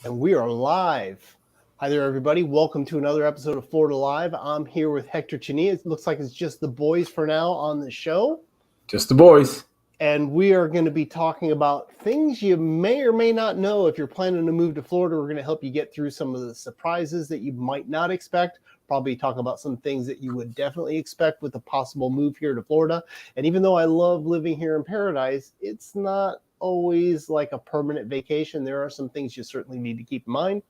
And we are live. Hi there, everybody. Welcome to another episode of Florida Live. I'm here with Hector Chinea. It looks like it's just the boys for now on the show. Just the boys. And we are going to be talking about things you may or may not know. If you're planning to move to Florida, we're going to help you get through some of the surprises that you might not expect. Probably talk about some things that you would definitely expect with a possible move here to Florida. And even though I love living here in Paradise, it's not always like a permanent vacation. There are some things you certainly need to keep in mind.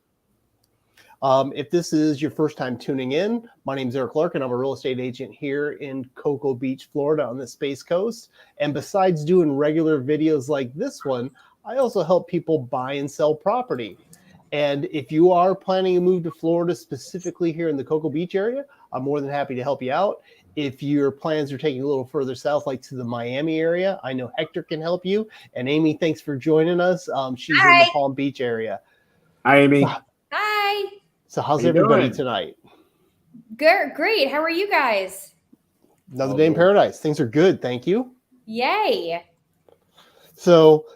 If this is your first time tuning in, my name is Eric Larkin. I'm a real estate agent here in Cocoa Beach, Florida on the Space Coast. And besides doing regular videos like this one, I also help people buy and sell property. And if you are planning to move to Florida, specifically here in the Cocoa Beach area, I'm more than happy to help you out. If your plans are taking a little further south, like to the Miami area, I know Hector can help you. And Aimee, thanks for joining us. She's in the Palm Beach area. Hi, Aimee. Hi. So how's everybody tonight? Good, great. How are you guys? Another day in paradise. Things are good, thank you. Yay. So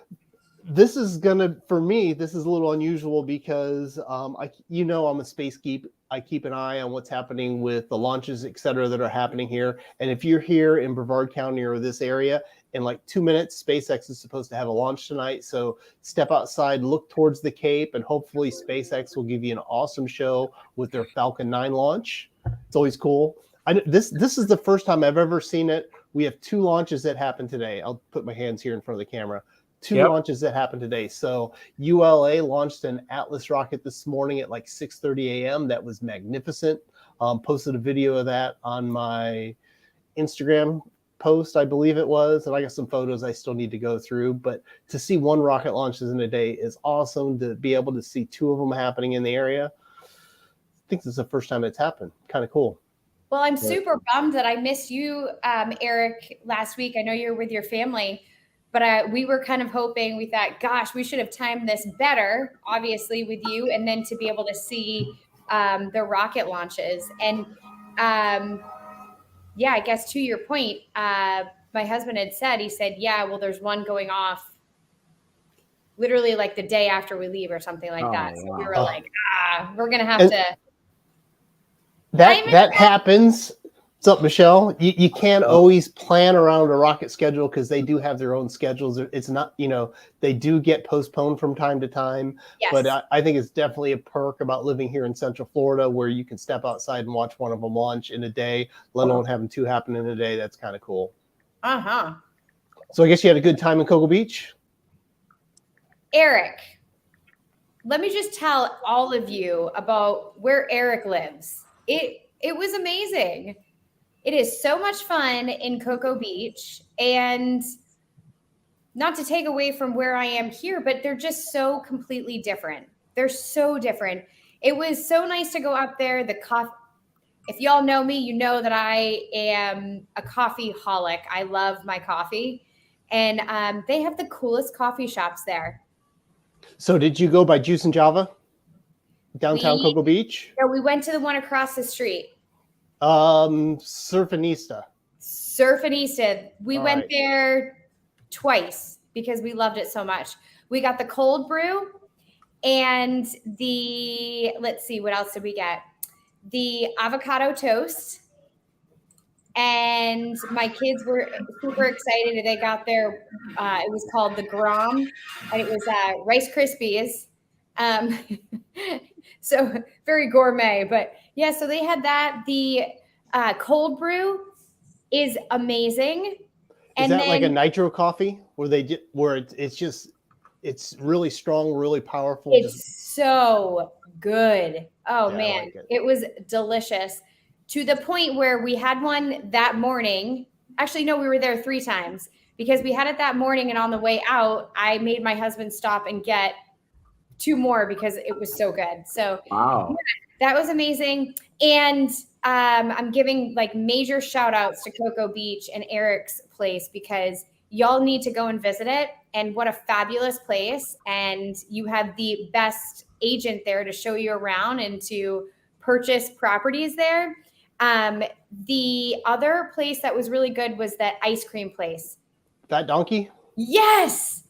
this is for me, this is a little unusual because I'm a space geek. I keep an eye on what's happening with the launches, et cetera, that are happening here. And if you're here in Brevard County or this area, in like 2 minutes, SpaceX is supposed to have a launch tonight. So step outside, look towards the Cape, and hopefully SpaceX will give you an awesome show with their Falcon 9 launch. It's always cool. This is the first time I've ever seen it. We have 2 launches that happened today. I'll put my hands here in front of the camera. 2 launches that happened today. So ULA launched an Atlas rocket this morning at like 6:30 a.m. That was magnificent. Posted a video of that on my Instagram post, I believe it was. And I got some photos I still need to go through. But to see 1 rocket launches in a day is awesome. To be able to see 2 of them happening in the area, I think this is the first time it's happened. Kind of cool. Well, I'm super bummed that I missed you, Eric, last week. I know you're with your family. But we were kind of hoping, we thought, gosh, we should have timed this better, obviously, with you, and then to be able to see the rocket launches. And I guess to your point, my husband had said, there's one going off literally like the day after we leave or something like that. So we were like, we're going to have to. That happens. What's up, Michele? You can't always plan around a rocket schedule because they do have their own schedules. It's not, they do get postponed from time to time. Yes. But I think it's definitely a perk about living here in Central Florida where you can step outside and watch one of them launch in a day, let alone having 2 happen in a day. That's kind of cool. Uh-huh. So I guess you had a good time in Cocoa Beach? Eric, let me just tell all of you about where Eric lives. It was amazing. It is so much fun in Cocoa Beach, and not to take away from where I am here, but they're just so completely different. They're so different. It was so nice to go up there. The coffee, if y'all know me, you know that I am a coffee holic. I love my coffee, and they have the coolest coffee shops there. So did you go by Juice and Java downtown Cocoa Beach? Yeah, we went to the one across the street. Surfinista. We went there twice because we loved it so much. We got the cold brew and let's see, what else did we get? The avocado toast. And my kids were super excited. They got their, it was called the Grom, and it was Rice Krispies. So very gourmet, but yeah, so they had that. The cold brew is amazing. Is that like a nitro coffee where it's really strong, really powerful? It's so good. Oh yeah, man, like it was delicious to the point where we had one that morning. Actually, no, we were there 3 times because we had it that morning. And on the way out, I made my husband stop and get 2 more because it was so good. So wow, that was amazing. And I'm giving like major shout outs to Cocoa Beach and Eric's place because y'all need to go and visit it. And what a fabulous place. And you have the best agent there to show you around and to purchase properties there. The other place that was really good was that ice cream place. Fat Donkey? Yes.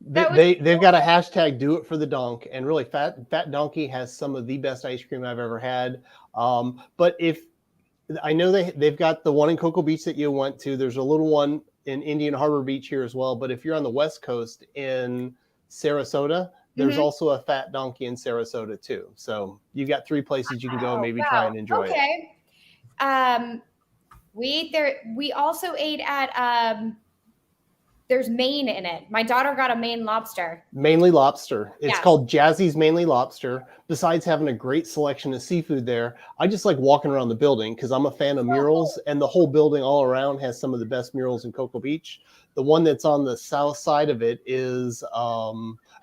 They've got a hashtag do it for the donk, and really Fat Donkey has some of the best ice cream I've ever had. But if I know they've got the one in Cocoa Beach that you went to, there's a little one in Indian Harbor Beach here as well. But if you're on the West Coast in Sarasota, there's also a Fat Donkey in Sarasota too. So you got 3 places you can go and maybe try and enjoy it. Okay. We ate there. We also ate at there's Maine in it. My daughter got a Maine lobster. Mainly lobster. It's called Jazzy's Mainly Lobster. Besides having a great selection of seafood there, I just like walking around the building because I'm a fan of murals, and the whole building all around has some of the best murals in Cocoa Beach. The one that's on the south side of it is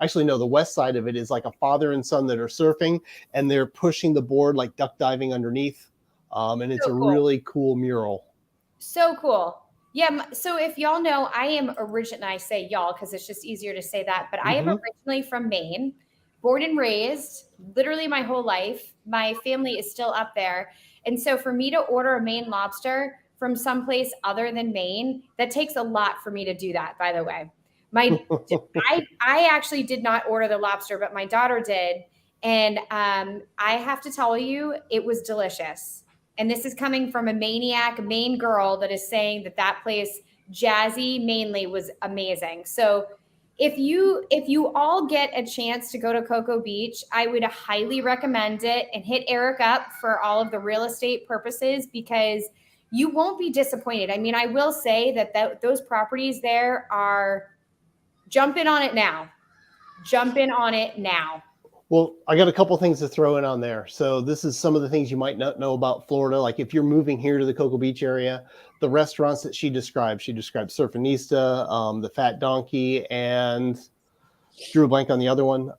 actually no, the west side of it is like a father and son that are surfing, and they're pushing the board like duck diving underneath. And it's really cool mural. So cool. Yeah. So if y'all know, I am I say y'all because it's just easier to say that, but I am originally from Maine, born and raised, literally my whole life. My family is still up there. And so for me to order a Maine lobster from someplace other than Maine, that takes a lot for me to do that, by the way. I actually did not order the lobster, but my daughter did. And I have to tell you, it was delicious. And this is coming from a maniac Maine girl that is saying that place, Jazzy mainly, was amazing. So if you all get a chance to go to Cocoa Beach, I would highly recommend it, and hit Eric up for all of the real estate purposes, because you won't be disappointed. I mean, I will say that those properties there are jump in on it now. Jump in on it now. Well, I got a couple things to throw in on there. So this is some of the things you might not know about Florida. Like if you're moving here to the Cocoa Beach area, the restaurants that she described Surfinista, the Fat Donkey, and drew a blank on the other one.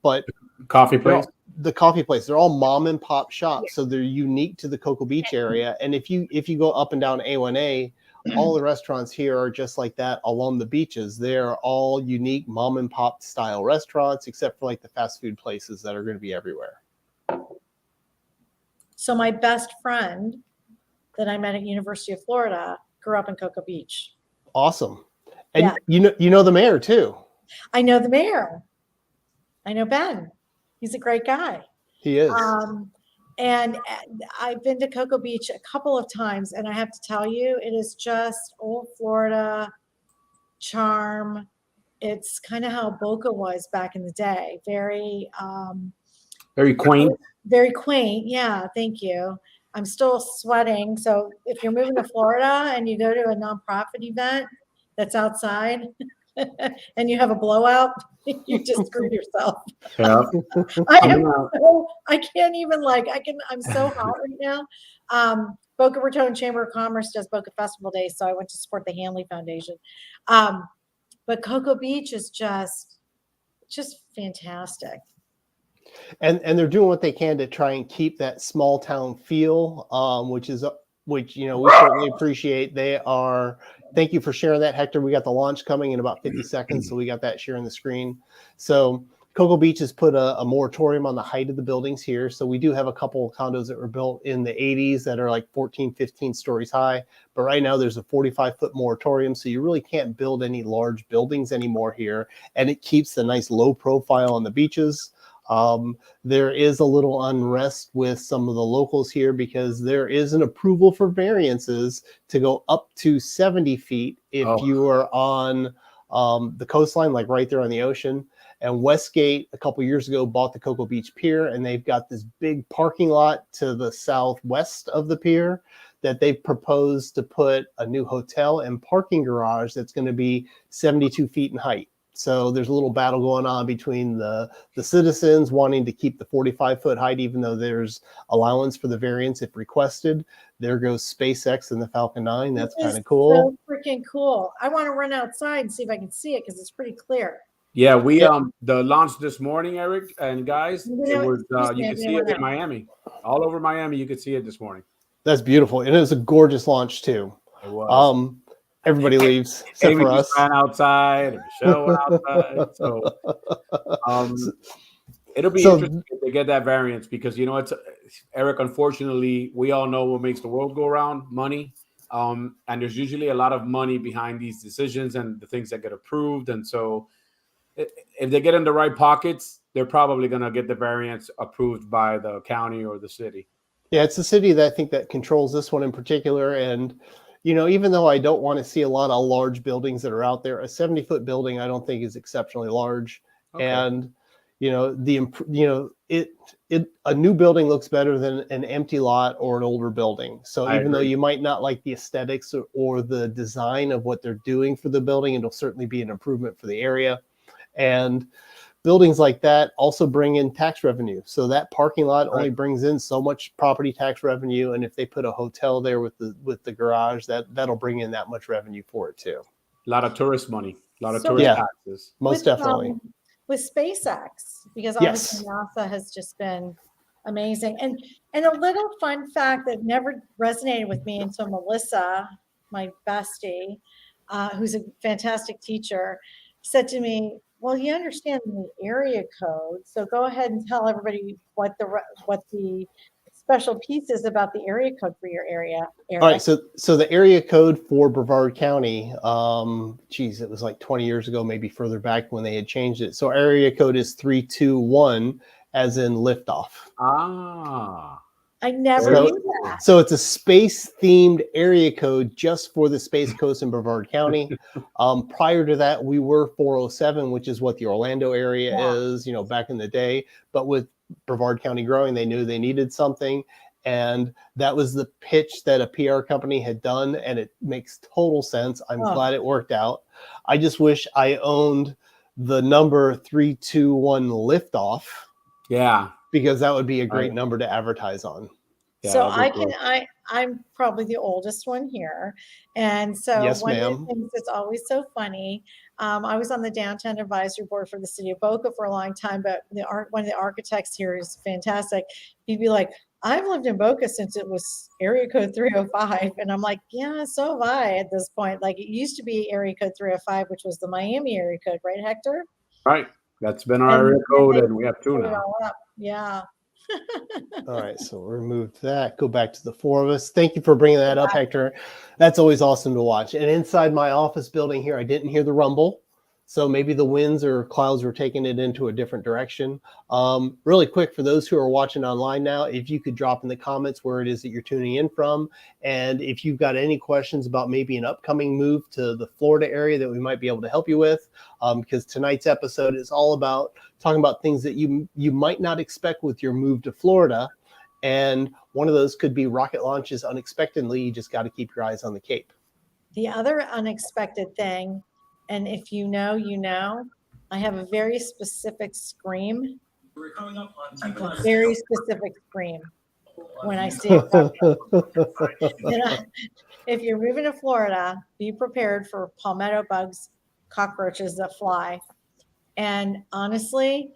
But coffee place. The coffee place. They're all mom and pop shops, so they're unique to the Cocoa Beach area. And if you go up and down A1A, all the restaurants here are just like that along the beaches. They're all unique mom and pop style restaurants, except for like the fast food places that are going to be everywhere. So my best friend that I met at University of Florida grew up in Cocoa Beach. Awesome. And you know the mayor too. I know the mayor. I know Ben. He's a great guy. He is. And I've been to Cocoa Beach a couple of times, and I have to tell you, it is just old Florida charm. It's kind of how Boca was back in the day. Very quaint. Very quaint. Yeah, thank you. I'm still sweating. So if you're moving to Florida and you go to a nonprofit event that's outside and you have a blowout, you just screwed yourself. Yeah. I can't even I'm so hot right now. Boca Raton Chamber of Commerce does Boca Festival Day, so I went to support the Hanley Foundation. But Cocoa Beach is just fantastic. And they're doing what they can to try and keep that small town feel, which we certainly appreciate. Thank you for sharing that, Hector. We got the launch coming in about 50 seconds, so we got that sharing the screen. So Cocoa Beach has put a moratorium on the height of the buildings here. So we do have a couple of condos that were built in the 80s that are like 14, 15 stories high. But right now there's a 45-foot moratorium, so you really can't build any large buildings anymore here. And it keeps the nice low profile on the beaches. There is a little unrest with some of the locals here because there is an approval for variances to go up to 70 feet if you are on the coastline, like right there on the ocean. And Westgate a couple years ago bought the Cocoa Beach Pier, and they've got this big parking lot to the southwest of the pier that they've proposed to put a new hotel and parking garage that's going to be 72 feet in height. So there's a little battle going on between the citizens wanting to keep the 45-foot height, even though there's allowance for the variance if requested. There goes SpaceX and the Falcon 9. That's kind of cool. So freaking cool. I want to run outside and see if I can see it because it's pretty clear. Yeah, we the launch this morning, Eric and guys. It was you can see it in Miami, all over Miami. You could see it this morning. That's beautiful, and it was a gorgeous launch too. It was. Everybody leaves except for us. Ran outside, and Michele went outside. So it'll be interesting to get that variance because it's Eric. Unfortunately, we all know what makes the world go round: money. And there's usually a lot of money behind these decisions and the things that get approved. And so if they get in the right pockets, they're probably going to get the variance approved by the county or the city. Yeah, it's the city that I think that controls this one in particular. And, even though I don't want to see a lot of large buildings that are out there, a 70-foot building I don't think is exceptionally large. Okay. And, a new building looks better than an empty lot or an older building. So even though you might not like the aesthetics or the design of what they're doing for the building, it'll certainly be an improvement for the area. And buildings like that also bring in tax revenue. So that parking lot only brings in so much property tax revenue. And if they put a hotel there with the garage, that'll bring in that much revenue for it too. A lot of tourist money, a lot of tourist taxes. Most definitely. With SpaceX, because obviously NASA has just been amazing. And a little fun fact that never resonated with me until Melissa, my bestie, who's a fantastic teacher, said to me, well, you understand the area code, so go ahead and tell everybody what the special piece is about the area code for your area. All right, so the area code for Brevard County, it was like 20 years ago, maybe further back when they had changed it. So area code is 321, as in liftoff. Ah. I never knew that. So it's a space-themed area code just for the Space Coast in Brevard County. Prior to that, we were 407, which is what the Orlando area is, back in the day. But with Brevard County growing, they knew they needed something. And that was the pitch that a PR company had done, and it makes total sense. I'm glad it worked out. I just wish I owned the number 321 liftoff. Yeah. Because that would be a great number to advertise on. Yeah, so I'm probably the oldest one here. And so yes, one ma'am. of the things that's always so funny, I was on the downtown advisory board for the city of Boca for a long time, but one of the architects here is fantastic. He'd be like, I've lived in Boca since it was area code 305. And I'm like, yeah, so have I at this point. Like it used to be area code 305, which was the Miami area code, right, Hector? Right. That's been our area code, and we have two now. Yeah. All right, so we'll remove that. Go back to the four of us. Thank you for bringing that up, Hector. That's always awesome to watch. And inside my office building here, I didn't hear the rumble. So maybe the winds or clouds were taking it into a different direction. Really quick, for those who are watching online now, if you could drop in the comments where it is that you're tuning in from. And if you've got any questions about maybe an upcoming move to the Florida area that we might be able to help you with, because tonight's episode is all about talking about things that you might not expect with your move to Florida. And one of those could be rocket launches unexpectedly. You just got to keep your eyes on the Cape. The other unexpected thing, and if you know, I have a very specific scream. A very specific scream when I see it. If you're moving to Florida, be prepared for palmetto bugs, cockroaches that fly. And honestly,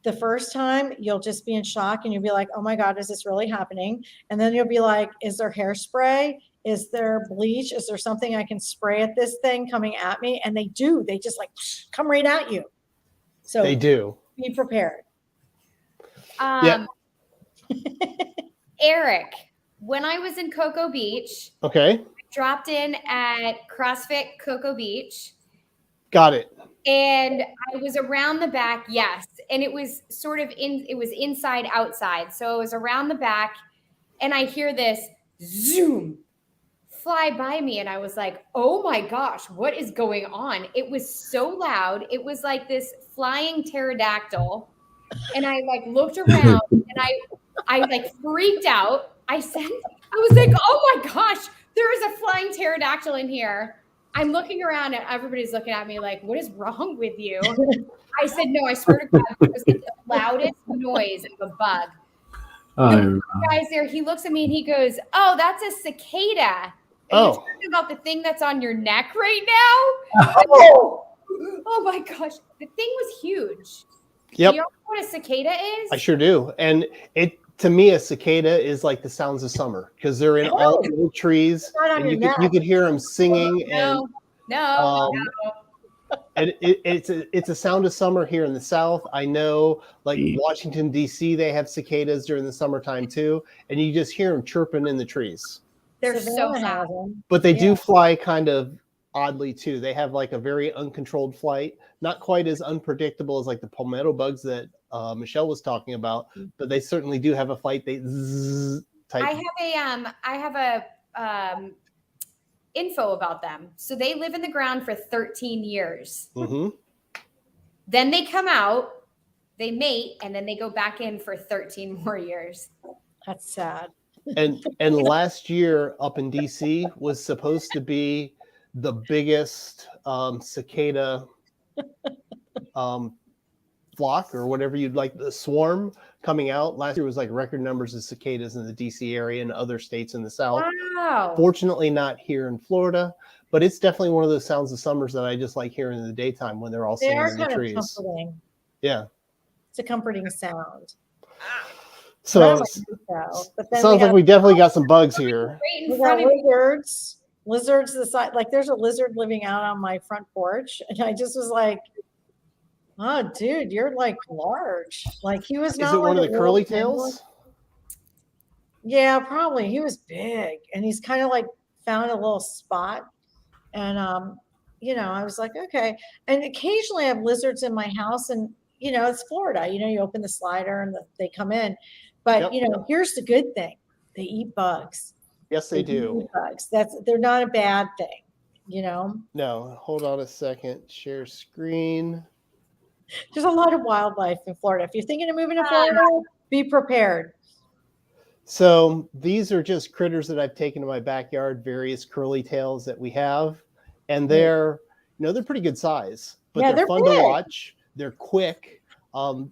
the first time you'll just be in shock and you'll be like, oh my God, is this really happening? And then you'll be like, is there hairspray? Is there bleach? Is there something I can spray at this thing coming at me? And they do. They just like come right at you. So they do. Be prepared. Eric, when I was in Cocoa Beach, I dropped in at CrossFit Cocoa Beach. Got it. And I was around the back, yes. And it was sort of it was inside, outside. So it was around the back. And I hear this zoom fly by me. And I was like, oh my gosh, what is going on? It was so loud. It was like this flying pterodactyl. And I like looked around and I like freaked out. I was like, oh my gosh, there is a flying pterodactyl in here. I'm looking around and everybody's looking at me like, what is wrong with you? I said, no, I swear to God, it was like the loudest noise of a bug. The guy's there, he looks at me and he goes, oh, that's a cicada. Are you talking about the thing that's on your neck right now? Oh my gosh, the thing was huge. Yep. Do you know what a cicada is? I sure do. And to me, a cicada is like the sounds of summer because they're in all the old trees, and you could hear them singing. No. And it's a sound of summer here in the South. I know, like Washington D.C., they have cicadas during the summertime too, and you just hear them chirping in the trees. They're so loud. But they do fly kind of oddly too. They have like a very uncontrolled flight, not quite as unpredictable as like the palmetto bugs that Michele was talking about, but they certainly do have a flight. They type. I have a info about them. So they live in the ground for 13 years. Mm-hmm. Then they come out, they mate, and then they go back in for 13 more years. That's sad. And last year up in DC was supposed to be the biggest cicada flock or whatever you'd like, the swarm coming out. Last year was like record numbers of cicadas in the DC area and other states in the South. Wow. Fortunately not here in Florida, but it's definitely one of those sounds of summers that I just like hearing in the daytime when they're all singing in the trees. Comforting. Yeah. It's a comforting sound. So but then sounds like we definitely got some bugs here. We got lizards the side, like there's a lizard living out on my front porch, and I just was like, oh dude, you're like large. Like he was not. Is it one like of the curly tails? Yeah, probably. He was big, and he's kind of like found a little spot, and I was like, okay. And occasionally I have lizards in my house, and it's Florida. You open the slider and they come in. But here's the good thing: they eat bugs. Yes, they do. Eat bugs. They're not a bad thing. No, hold on a second. Share screen. There's a lot of wildlife in Florida. If you're thinking of moving to Florida, be prepared. So these are just critters that I've taken to my backyard. Various curly tails that we have, and they're they're pretty good size. But they're fun to watch. They're quick.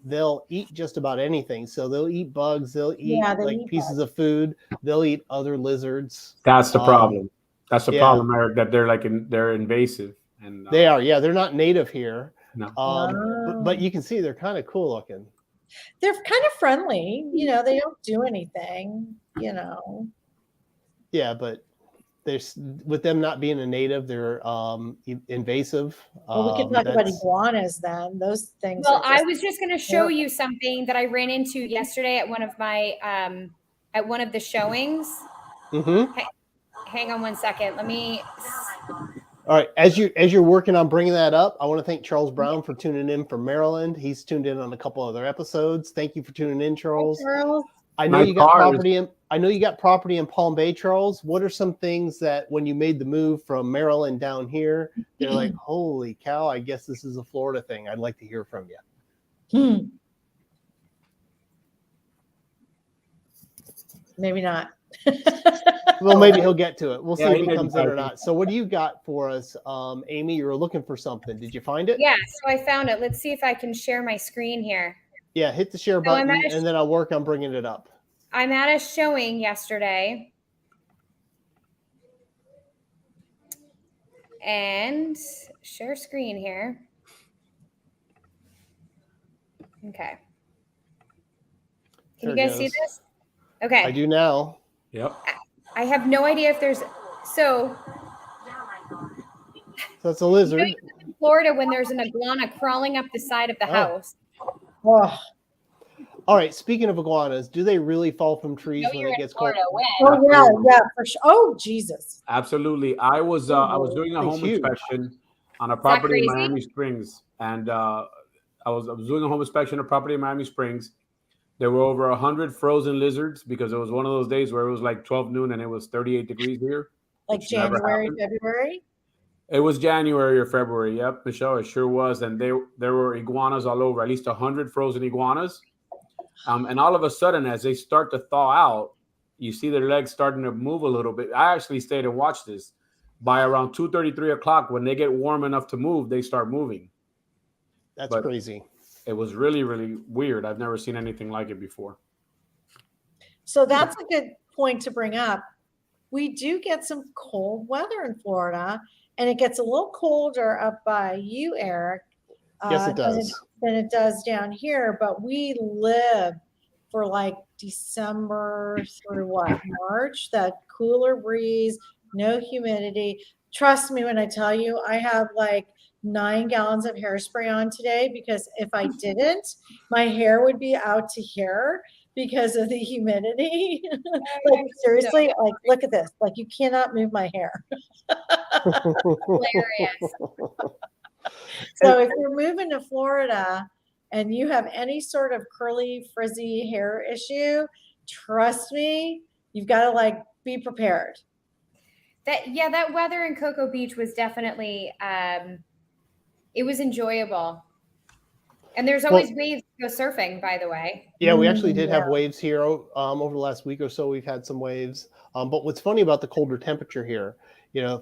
They'll eat just about anything. So they'll eat bugs. They'll eat pieces of food. They'll eat other lizards. That's the problem. That's the problem, Eric. That they're invasive. And they are. Yeah, they're not native here. No. But you can see they're kind of cool looking. They're kind of friendly. They don't do anything. Yeah, but there's with them not being a native, they're invasive. Well, we could talk about iguanas then. Those things. Well, I was just going to show you something that I ran into yesterday at one of my at one of the showings. Mm-hmm. Hang on one second. Let me. All right, as you're working on bringing that up, I want to thank Charles Brown for tuning in from Maryland. He's tuned in on a couple other episodes. Thank you for tuning in, Charles. Hi, Charles. I know you got property in Palm Bay, Charles. What are some things that when you made the move from Maryland down here, they're like, holy cow, I guess this is a Florida thing. I'd like to hear from you. Maybe not. Well, maybe he'll get to it. We'll see if he comes in or not. So what do you got for us? Aimee, you were looking for something. Did you find it? Yeah, so I found it. Let's see if I can share my screen here. Yeah, hit the share button, and then I'll work on bringing it up. I'm at a showing yesterday. And share screen here. Okay. Can you guys see this? Okay. I do now. Yep. I have no idea if there's so that's a lizard. In Florida when there's an iguana crawling up the side of the house. Oh. All right. Speaking of iguanas, do they really fall from trees when it gets cold? Oh yeah, for sure. Oh Jesus! Absolutely. I was doing a home inspection on a property in Miami Springs, and I was doing a home inspection of property in Miami Springs. There were over 100 frozen lizards because it was one of those days where it was like 12 noon and it was 38 degrees here. Like January, February? It was January or February. Yep, Michele, it sure was. And there were iguanas all over, at least 100 frozen iguanas. And all of a sudden, as they start to thaw out, you see their legs starting to move a little bit. I actually stayed and watched this. By around 2:30, 3 o'clock, when they get warm enough to move, they start moving. That's crazy. It was really, really weird. I've never seen anything like it before. So that's a good point to bring up. We do get some cold weather in Florida, and it gets a little colder up by you, Eric. Yes, it does. Than it does down here. But we live for like December through March, that cooler breeze, no humidity. Trust me when I tell you, I have like 9 gallons of hairspray on today because if I didn't, my hair would be out to here because of the humidity. Like seriously, like look at this. Like you cannot move my hair. Hilarious. So if you're moving to Florida and you have any sort of curly, frizzy hair issue, trust me, you've got to like be prepared. That weather in Cocoa Beach was definitely it was enjoyable. And there's always waves to go surfing, by the way. Yeah, we actually did have waves here over the last week or so. We've had some waves. But what's funny about the colder temperature here,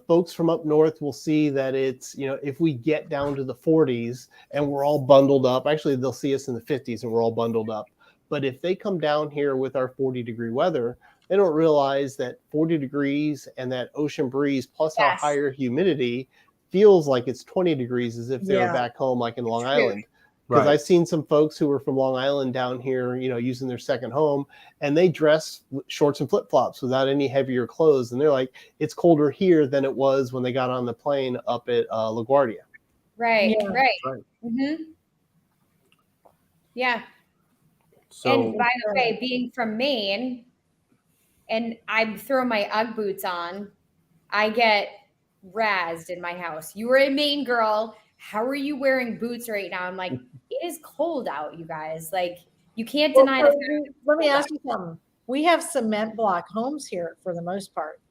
folks from up north will see that it's, if we get down to the 40s and we're all bundled up, actually they'll see us in the 50s and we're all bundled up. But if they come down here with our 40-degree weather, they don't realize that 40 degrees and that ocean breeze plus our higher humidity feels like it's 20 degrees as if they were back home like in Long Island. Because I've seen some folks who were from Long Island down here, using their second home, and they dress with shorts and flip-flops without any heavier clothes. And they're like, it's colder here than it was when they got on the plane up at LaGuardia. Right. Mm-hmm. Yeah. So, and by the way, being from Maine, and I throw my Ugg boots on, I get razzed in my house. You were a Maine girl. How are you wearing boots right now? I'm like, it is cold out, you guys. Like, you can't deny the fact. Let me ask you something. We have cement block homes here for the most part.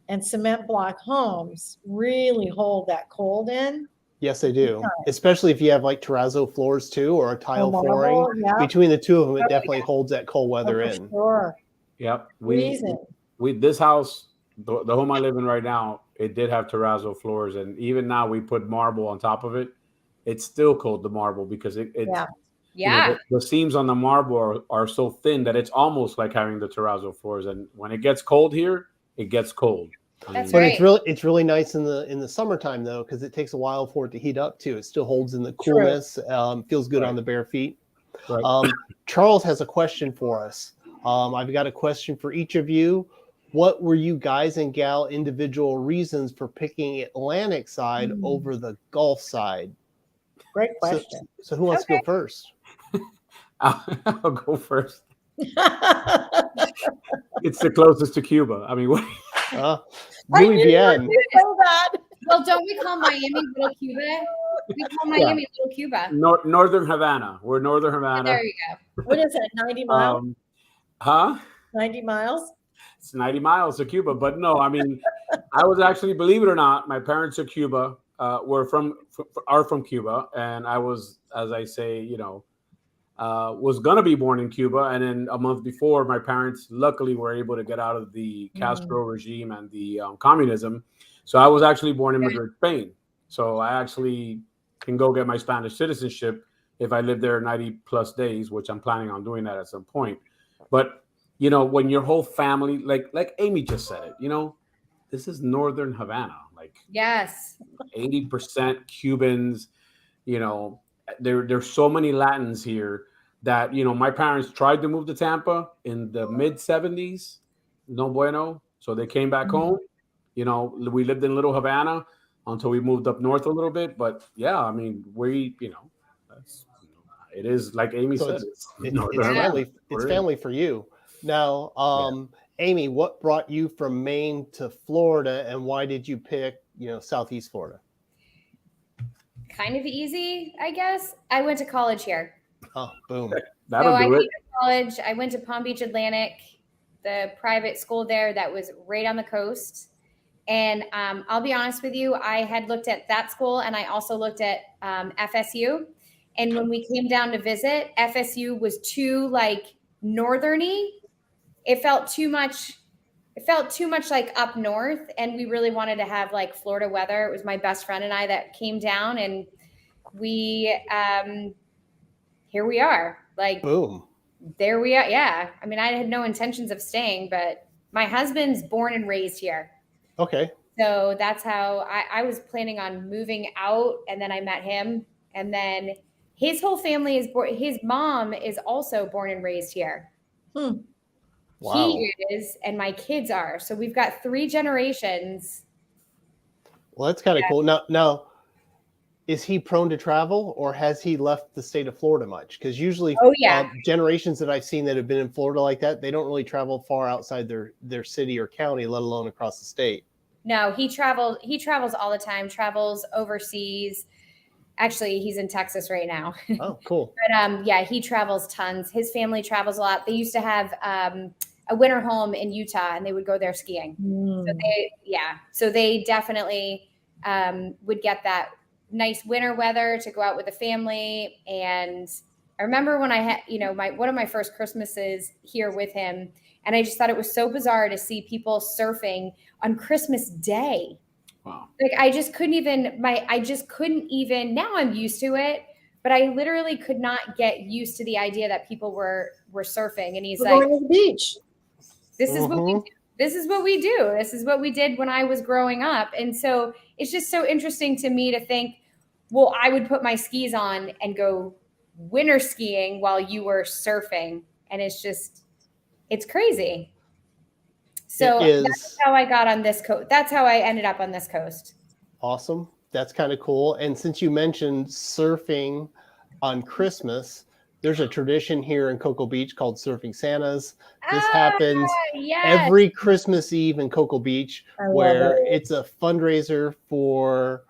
And cement block homes really hold that cold in. Yes, they do. Especially if you have like terrazzo floors too, or a tile flooring. Between the two of them, it definitely holds that cold weather in. Sure. Yep. We this house, the home I live in right now, it did have terrazzo floors, and even now we put marble on top of it. It's still cold, the marble, because the seams on the marble are so thin that it's almost like having the terrazzo floors. And when it gets cold here, it gets cold. That's right. It's really nice in the summertime though, because it takes a while for it to heat up too. It still holds in the coolness. Feels good on the bare feet. Right. Charles has a question for us. I've got a question for each of you. What were you guys and gal individual reasons for picking Atlantic side over the Gulf side? Great question. So who wants to go first? I'll go first. It's the closest to Cuba. I mean, what? Muy bien. Well, don't we call Miami Little Cuba? We call Miami Little Cuba. Northern Havana. We're Northern Havana. There you go. What is it? 90 miles? 90 miles? It's 90 miles to Cuba. But no, I mean, I was actually, believe it or not, my parents are Cuba. Are from Cuba, and I was, as I say, was gonna be born in Cuba, and then a month before, my parents luckily were able to get out of the Castro regime and the communism. So I was actually born in Madrid, Spain. So I actually can go get my Spanish citizenship if I live there 90 plus days, which I'm planning on doing that at some point. But when your whole family, like Aimee just said it, this is Northern Havana. Like, yes, 80% Cubans, there's so many Latins here that, my parents tried to move to Tampa in the mid 70s. No bueno. So they came back home. We lived in Little Havana until we moved up north a little bit. But yeah, I mean, it is like Aimee said. It's family for you. Now, Aimee, what brought you from Maine to Florida, and why did you pick, Southeast Florida? Kind of easy, I guess. I went to college here. Oh, boom. That'll do it. I came to college. I went to Palm Beach Atlantic, the private school there that was right on the coast. And I'll be honest with you, I had looked at that school, and I also looked at FSU. And when we came down to visit, FSU was too northerny. It felt too much like up north, and we really wanted to have Florida weather. It was my best friend and I that came down, and we here we are. Boom. There we are. Yeah. I mean, I had no intentions of staying, but my husband's born and raised here. Okay. So that's how I was planning on moving out, and then I met him, and then his whole family is born. His mom is also born and raised here. Wow. He is, and my kids are. So we've got 3 generations. Well, that's kind of cool. Now, is he prone to travel, or has he left the state of Florida much? Because usually generations that I've seen that have been in Florida like that, they don't really travel far outside their city or county, let alone across the state. No, he travels all the time, travels overseas. Actually, he's in Texas right now. Oh, cool. But yeah, he travels tons. His family travels a lot. They used to have a winter home in Utah, and they would go there skiing. So they definitely would get that nice winter weather to go out with the family. And I remember when I had, one of my first Christmases here with him, and I just thought it was so bizarre to see people surfing on Christmas Day. Wow. Like I just couldn't even, now I'm used to it, but I literally could not get used to the idea that people were surfing. And he's We're like, going to the beach. This is what we do. This is what we do. This is what we did when I was growing up. And so it's just so interesting to me to think, well, I would put my skis on and go winter skiing while you were surfing. And it's crazy. So that's how I got on this coast. That's how I ended up on this coast. Awesome. That's kind of cool. And since you mentioned surfing on Christmas, there's a tradition here in Cocoa Beach called Surfing Santas. This happens every Christmas Eve in Cocoa Beach, where it's a fundraiser for,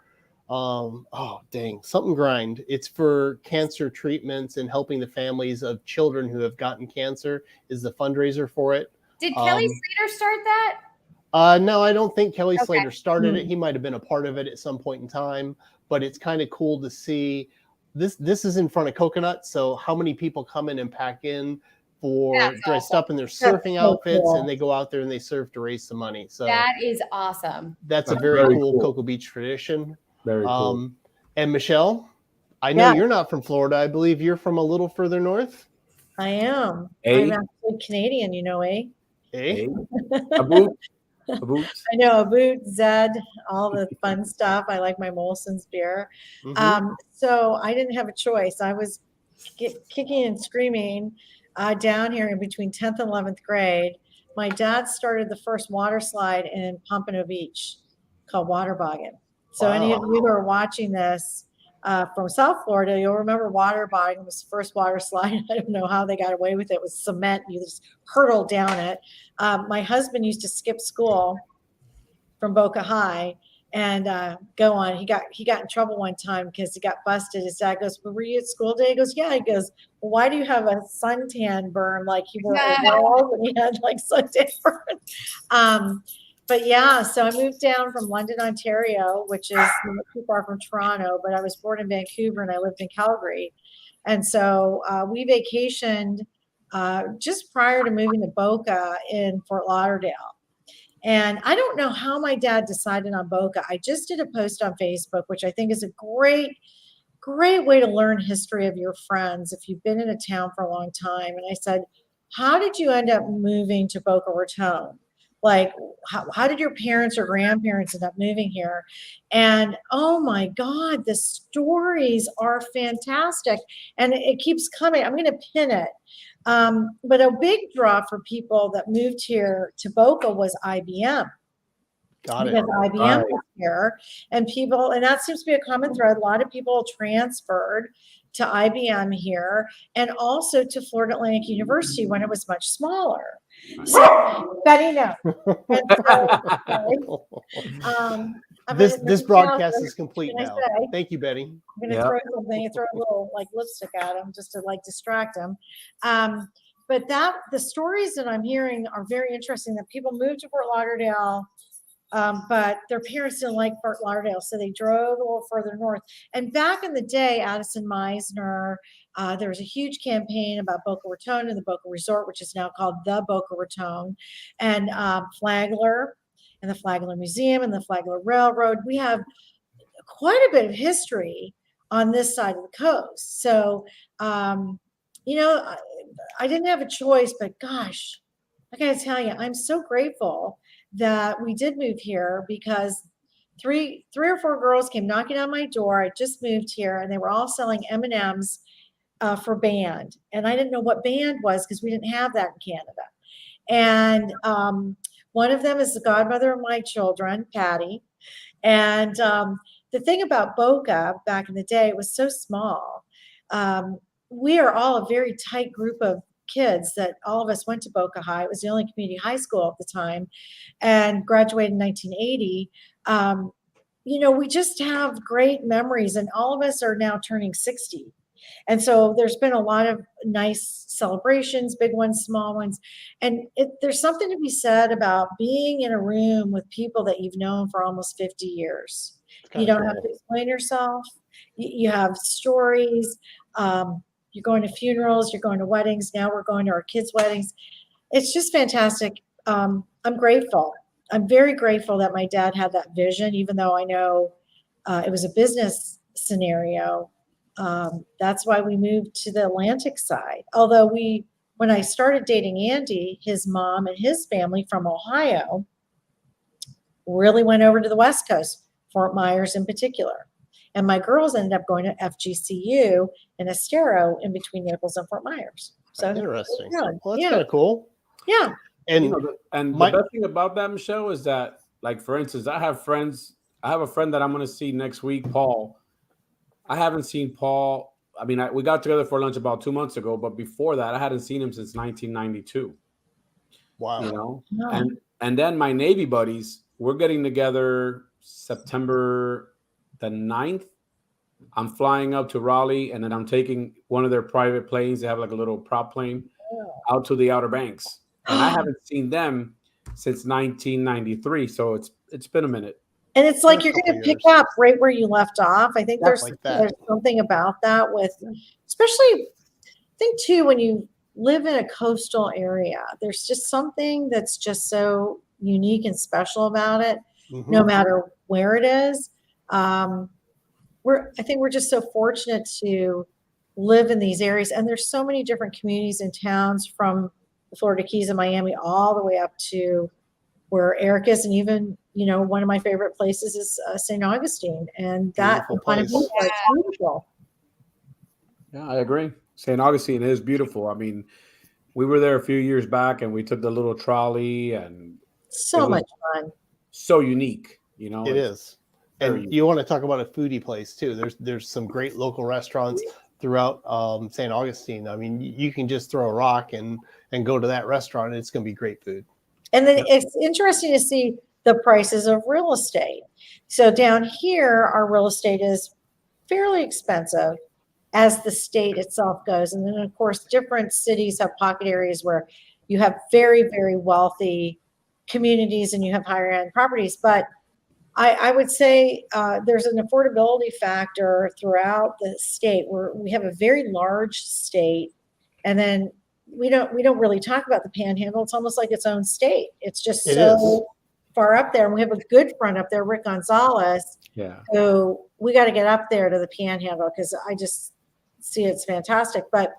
something grind. It's for cancer treatments and helping the families of children who have gotten cancer is the fundraiser for it. Did Kelly Slater start that? No, I don't think Kelly Slater started it. He might have been a part of it at some point in time, but it's kind of cool to see. This is in front of Coconut, so how many people come in and pack in for dressed up in their surfing outfits, and they go out there and they surf to raise some money. So that is awesome. That's a very cool Cocoa Beach tradition. Very cool. And Michele, I know you're not from Florida. I believe you're from a little further north. I am. I'm actually Canadian, eh? Hey. A boot. I know, a boot, Zed, all the fun stuff. I like my Molson's beer. So I didn't have a choice. I was kicking and screaming down here in between 10th and 11th grade. My dad started the first water slide in Pompano Beach called Water Boggin. So any of you who are watching this from South Florida, you'll remember Water Boggin was the first water slide. I don't know how they got away with it. It was cement. You just hurtled down it. My husband used to skip school from Boca High and go on. He got in trouble one time because he got busted. His dad goes, well, were you at school today? He goes, yeah. He goes, well, why do you have a suntan burn like you were at walls and he had like suntan burn? But yeah, so I moved down from London, Ontario, which is not too far from Toronto, but I was born in Vancouver and I lived in Calgary. And so we vacationed just prior to moving to Boca in Fort Lauderdale. And I don't know how my dad decided on Boca. I just did a post on Facebook, which I think is a great way to learn history of your friends if you've been in a town for a long time. And I said, how did you end up moving to Boca Raton? Like, how did your parents or grandparents end up moving here? And oh my God, the stories are fantastic. And it keeps coming. I'm going to pin it. But a big draw for people that moved here to Boca was IBM. Got it. Because IBM was here. And that seems to be a common thread. A lot of people transferred to IBM here and also to Florida Atlantic University when it was much smaller. So, Betty, no. This broadcast is complete now. Thank you, Betty. I'm going to throw a little like lipstick at him just to like distract him. But the stories that I'm hearing are very interesting. That people moved to Fort Lauderdale, but their parents didn't like Fort Lauderdale, so they drove a little further north. And back in the day, Addison Meisner. There was a huge campaign about Boca Raton and the Boca Resort, which is now called the Boca Raton, and Flagler and the Flagler Museum and the Flagler Railroad. We have quite a bit of history on this side of the coast. So, I didn't have a choice, but gosh, I got to tell you, I'm so grateful that we did move here because three or four girls came knocking on my door. I just moved here and they were all selling M&Ms for band. And I didn't know what band was because we didn't have that in Canada. And one of them is the godmother of my children, Patty. And the thing about Boca back in the day, it was so small. We are all a very tight group of kids that all of us went to Boca High. It was the only community high school at the time, and graduated in 1980. We just have great memories, and all of us are now turning 60. And so there's been a lot of nice celebrations, big ones, small ones. And there's something to be said about being in a room with people that you've known for almost 50 years. You don't have to explain yourself. You have stories. You're going to funerals, you're going to weddings. Now we're going to our kids' weddings. It's just fantastic. I'm grateful. I'm very grateful that my dad had that vision, even though I know it was a business scenario. That's why we moved to the Atlantic side. Although when I started dating Andy, his mom and his family from Ohio really went over to the West Coast, Fort Myers in particular. And my girls ended up going to FGCU in Estero in between Naples and Fort Myers. So interesting. Well, that's kind of cool. Yeah. And the best thing about that, Michele, is that, like, for instance, I have a friend that I'm going to see next week, Paul. I haven't seen Paul. I mean, we got together for lunch about 2 months ago, but before that, I hadn't seen him since 1992. Wow. And then my Navy buddies, we're getting together September the 9th. I'm flying up to Raleigh, and then I'm taking one of their private planes. They have like a little prop plane out to the Outer Banks. And I haven't seen them since 1993. So it's been a minute. And it's like you're going to pick up right where you left off. I think there's something about that with, especially, I think too, when you live in a coastal area, there's just something that's just so unique and special about it, no matter where it is. I think we're just so fortunate to live in these areas. And there's so many different communities and towns from the Florida Keys and Miami all the way up to where Eric is, and even, one of my favorite places is St. Augustine, and that is beautiful. Yeah, I agree. St. Augustine is beautiful. I mean, we were there a few years back, and we took the little trolley, and so much fun. So unique, It is. And you want to talk about a foodie place too. There's some great local restaurants throughout St. Augustine. I mean, you can just throw a rock and go to that restaurant, and it's going to be great food. And then it's interesting to see the prices of real estate. So down here, our real estate is fairly expensive as the state itself goes. And then, of course, different cities have pocket areas where you have very, very wealthy communities and you have higher end properties. But I would say there's an affordability factor throughout the state where we have a very large state, and then we don't really talk about the Panhandle. It's almost like its own state. It's just so far up there, and we have a good friend up there, Rick Gonzalez. Yeah. So we got to get up there to the Panhandle because I just see it's fantastic. But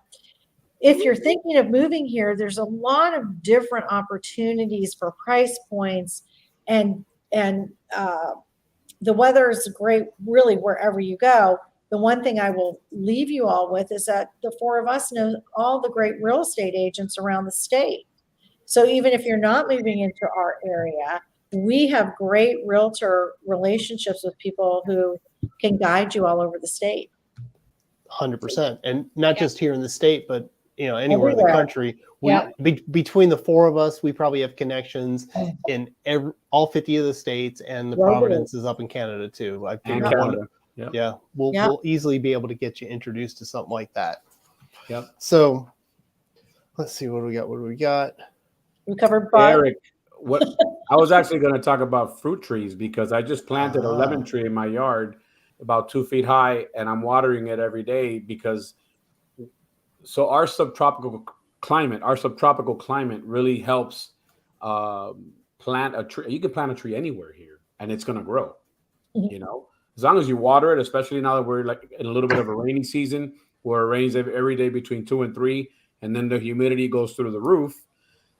if you're thinking of moving here, there's a lot of different opportunities for price points, and the weather is great really wherever you go. The one thing I will leave you all with is that the four of us know all the great real estate agents around the state. So even if you're not moving into our area, we have great realtor relationships with people who can guide you all over the state. 100%. And not just here in the state, but anywhere in the country. Between the four of us, we probably have connections in all 50 of the states, and the Providence is up in Canada too. I think we'll easily be able to get you introduced to something like that. Yep. So let's see, what do we got? We covered Eric. What I was actually going to talk about fruit trees, because I just planted a lemon tree in my yard about 2 feet high, and I'm watering it every day because our subtropical climate really helps plant a tree. You can plant a tree anywhere here, and it's going to grow. As long as you water it, especially now that we're like in a little bit of a rainy season where it rains every day between 2 and 3, and then the humidity goes through the roof.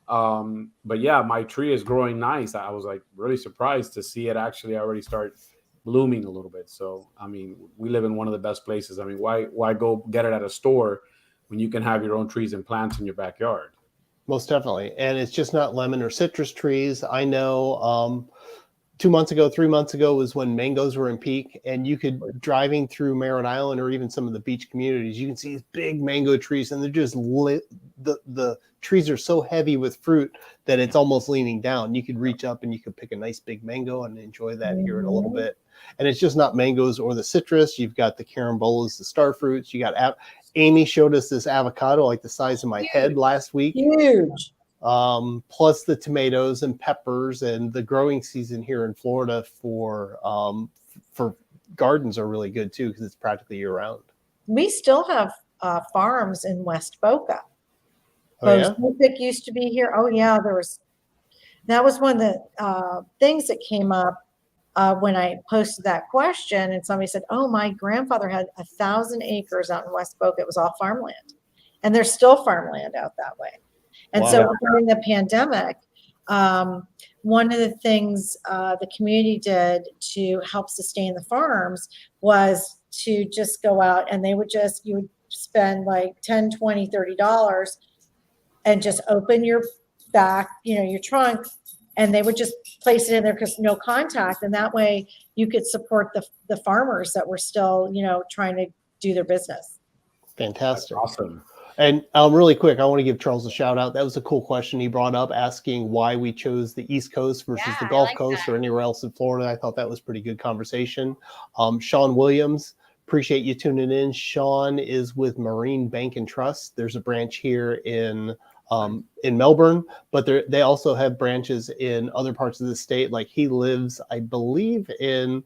But yeah, my tree is growing nice. I was like really surprised to see it actually already start blooming a little bit. So, I mean, we live in one of the best places. I mean, why go get it at a store when you can have your own trees and plants in your backyard? Most definitely. And it's just not lemon or citrus trees. I know 2 months ago, 3 months ago was when mangoes were in peak, and you could driving through Merritt Island or even some of the beach communities, you can see these big mango trees, and they're just lit. The trees are so heavy with fruit that it's almost leaning down. You could reach up and you could pick a nice big mango and enjoy that here in a little bit. And it's just not mangoes or the citrus. You've got the carambolas, the star fruits. You got Aimee showed us this avocado like the size of my head last week. Huge. Plus the tomatoes and peppers, and the growing season here in Florida for gardens are really good too, because it's practically year round. We still have farms in West Boca. Oh, yeah? Boca used to be here. Oh yeah, that was one of the things that came up when I posted that question, and somebody said, "Oh, my grandfather had 1,000 acres out in West Boca. It was all farmland," and there's still farmland out that way. And so during the pandemic, one of the things the community did to help sustain the farms was to just go out, and you would spend like $10, $20, $30 and just open your back, your trunk, and they would just place it in there because no contact. And that way you could support the farmers that were still, trying to do their business. Fantastic. That's awesome. And really quick, I want to give Charles a shout out. That was a cool question he brought up, asking why we chose the East Coast versus the Gulf Coast or anywhere else in Florida. I thought that was pretty good conversation. Sean Williams, appreciate you tuning in. Sean is with Marine Bank and Trust. There's a branch here in Melbourne, but they also have branches in other parts of the state. Like he lives, I believe, in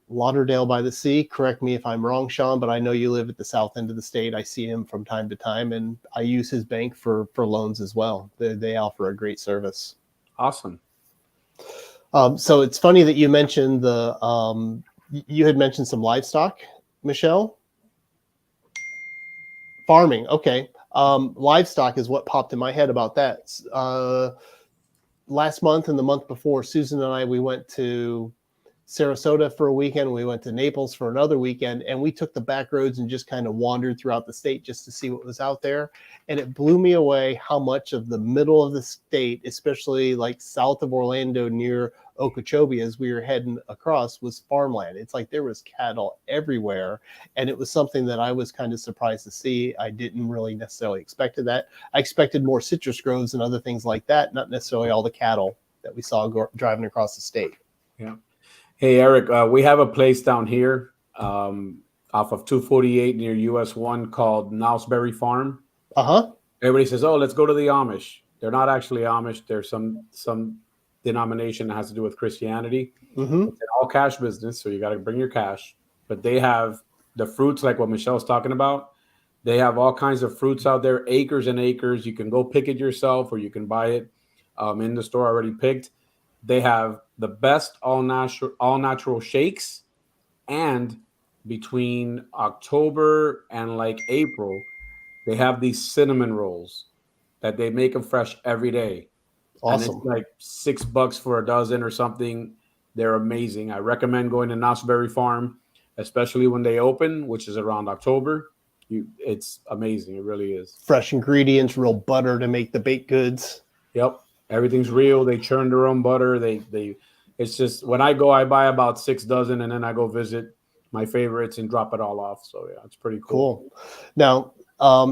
Lauderdale by the Sea. Correct me if I'm wrong, Sean, but I know you live at the south end of the state. I see him from time to time, and I use his bank for loans as well. They offer a great service. Awesome. So it's funny that you mentioned you had mentioned some livestock, Michele. Farming, okay. Livestock is what popped in my head about that. Last month and the month before, Susan and I, we went to Sarasota for a weekend. We went to Naples for another weekend, and we took the back roads and just kind of wandered throughout the state just to see what was out there. And it blew me away how much of the middle of the state, especially like south of Orlando near Okeechobee, as we were heading across, was farmland. It's like there was cattle everywhere, and it was something that I was kind of surprised to see. I didn't really necessarily expect that. I expected more citrus groves and other things like that, not necessarily all the cattle that we saw driving across the state. Yeah. Hey, Eric, we have a place down here off of 248 near US 1 called Knowlesbury Farm. Uh-huh. Everybody says, oh, let's go to the Amish. They're not actually Amish. There's some denomination that has to do with Christianity. Mm-hmm. It's an all cash business, so you got to bring your cash. But they have the fruits like what Michele's talking about. They have all kinds of fruits out there, acres and acres. You can go pick it yourself, or you can buy it in the store already picked. They have the best all natural shakes, and between October and like April, they have these cinnamon rolls that they make them fresh every day. Awesome. And it's like $6 for a dozen or something. They're amazing. I recommend going to Knowlesbury Farm, especially when they open, which is around October. It's amazing. It really is. Fresh ingredients, real butter to make the baked goods. Yep. Everything's real. They churn their own butter. It's just when I go, I buy about 6 dozen, and then I go visit my favorites and drop it all off. So yeah, it's pretty cool. Now,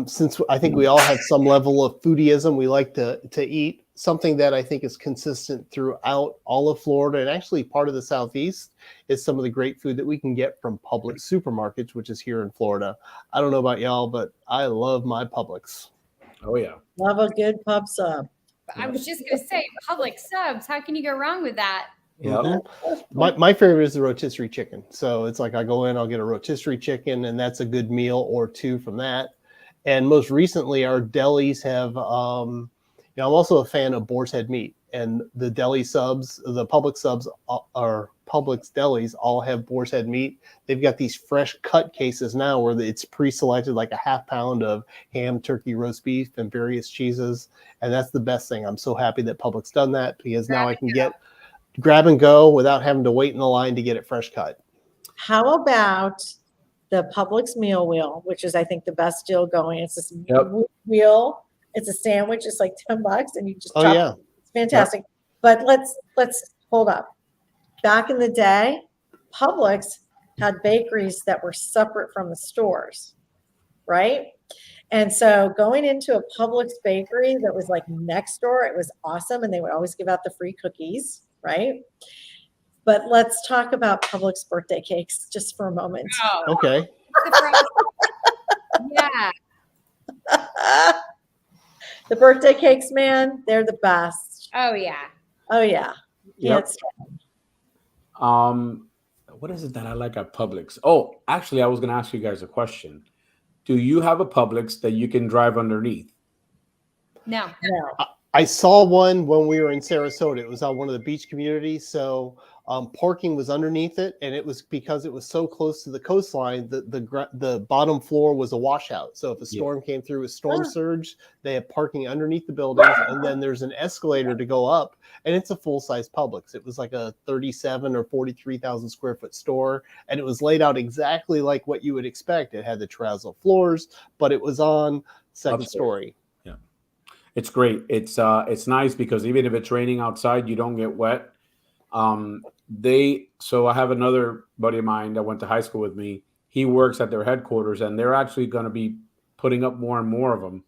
since I think we all have some level of foodieism, we like to eat. Something that I think is consistent throughout all of Florida and actually part of the Southeast is some of the great food that we can get from Publix supermarkets, which is here in Florida. I don't know about y'all, but I love my Publix. Oh yeah, love a good pub sub. I was just going to say Publix subs. How can you go wrong with that? Yeah. Mm-hmm. My favorite is the rotisserie chicken. So it's like I go in, I'll get a rotisserie chicken, and that's a good meal or two from that. And most recently, our delis have, I'm also a fan of boar's head meat, and the deli subs, the Publix subs or Publix delis all have boar's head meat. They've got these fresh cut cases now where it's pre-selected, like a half pound of ham, turkey, roast beef, and various cheeses. And that's the best thing. I'm so happy that Publix done that, because now I can grab and go without having to wait in the line to get it fresh cut. How about the Publix meal wheel, which is, I think, the best deal going? It's this wheel. It's a sandwich. It's like $10, and you just chop it. It's fantastic. Yep. But let's hold up. Back in the day, Publix had bakeries that were separate from the stores, right? And so going into a Publix bakery that was like next door, it was awesome. And they would always give out the free cookies, right? But let's talk about Publix birthday cakes just for a moment. Oh, Okay. yeah. The birthday cakes, man, they're the best. Oh, yeah. Oh, yeah. Yep. Yes. What is it that I like at Publix? Oh, actually, I was going to ask you guys a question. Do you have a Publix that you can drive underneath? No. I saw one when we were in Sarasota. It was on one of the beach communities. So parking was underneath it, and it was because it was so close to the coastline. The bottom floor was a washout. So if a storm came through, a storm surge, they have parking underneath the buildings, and then there's an escalator to go up, and it's a full-size Publix. It was like a 37 or 43,000 square foot store, and it was laid out exactly like what you would expect. It had the terrazzo floors, but it was on second story. Yeah, it's great. It's nice because even if it's raining outside, you don't get wet. So I have another buddy of mine that went to high school with me. He works at their headquarters, and they're actually going to be putting up more and more of them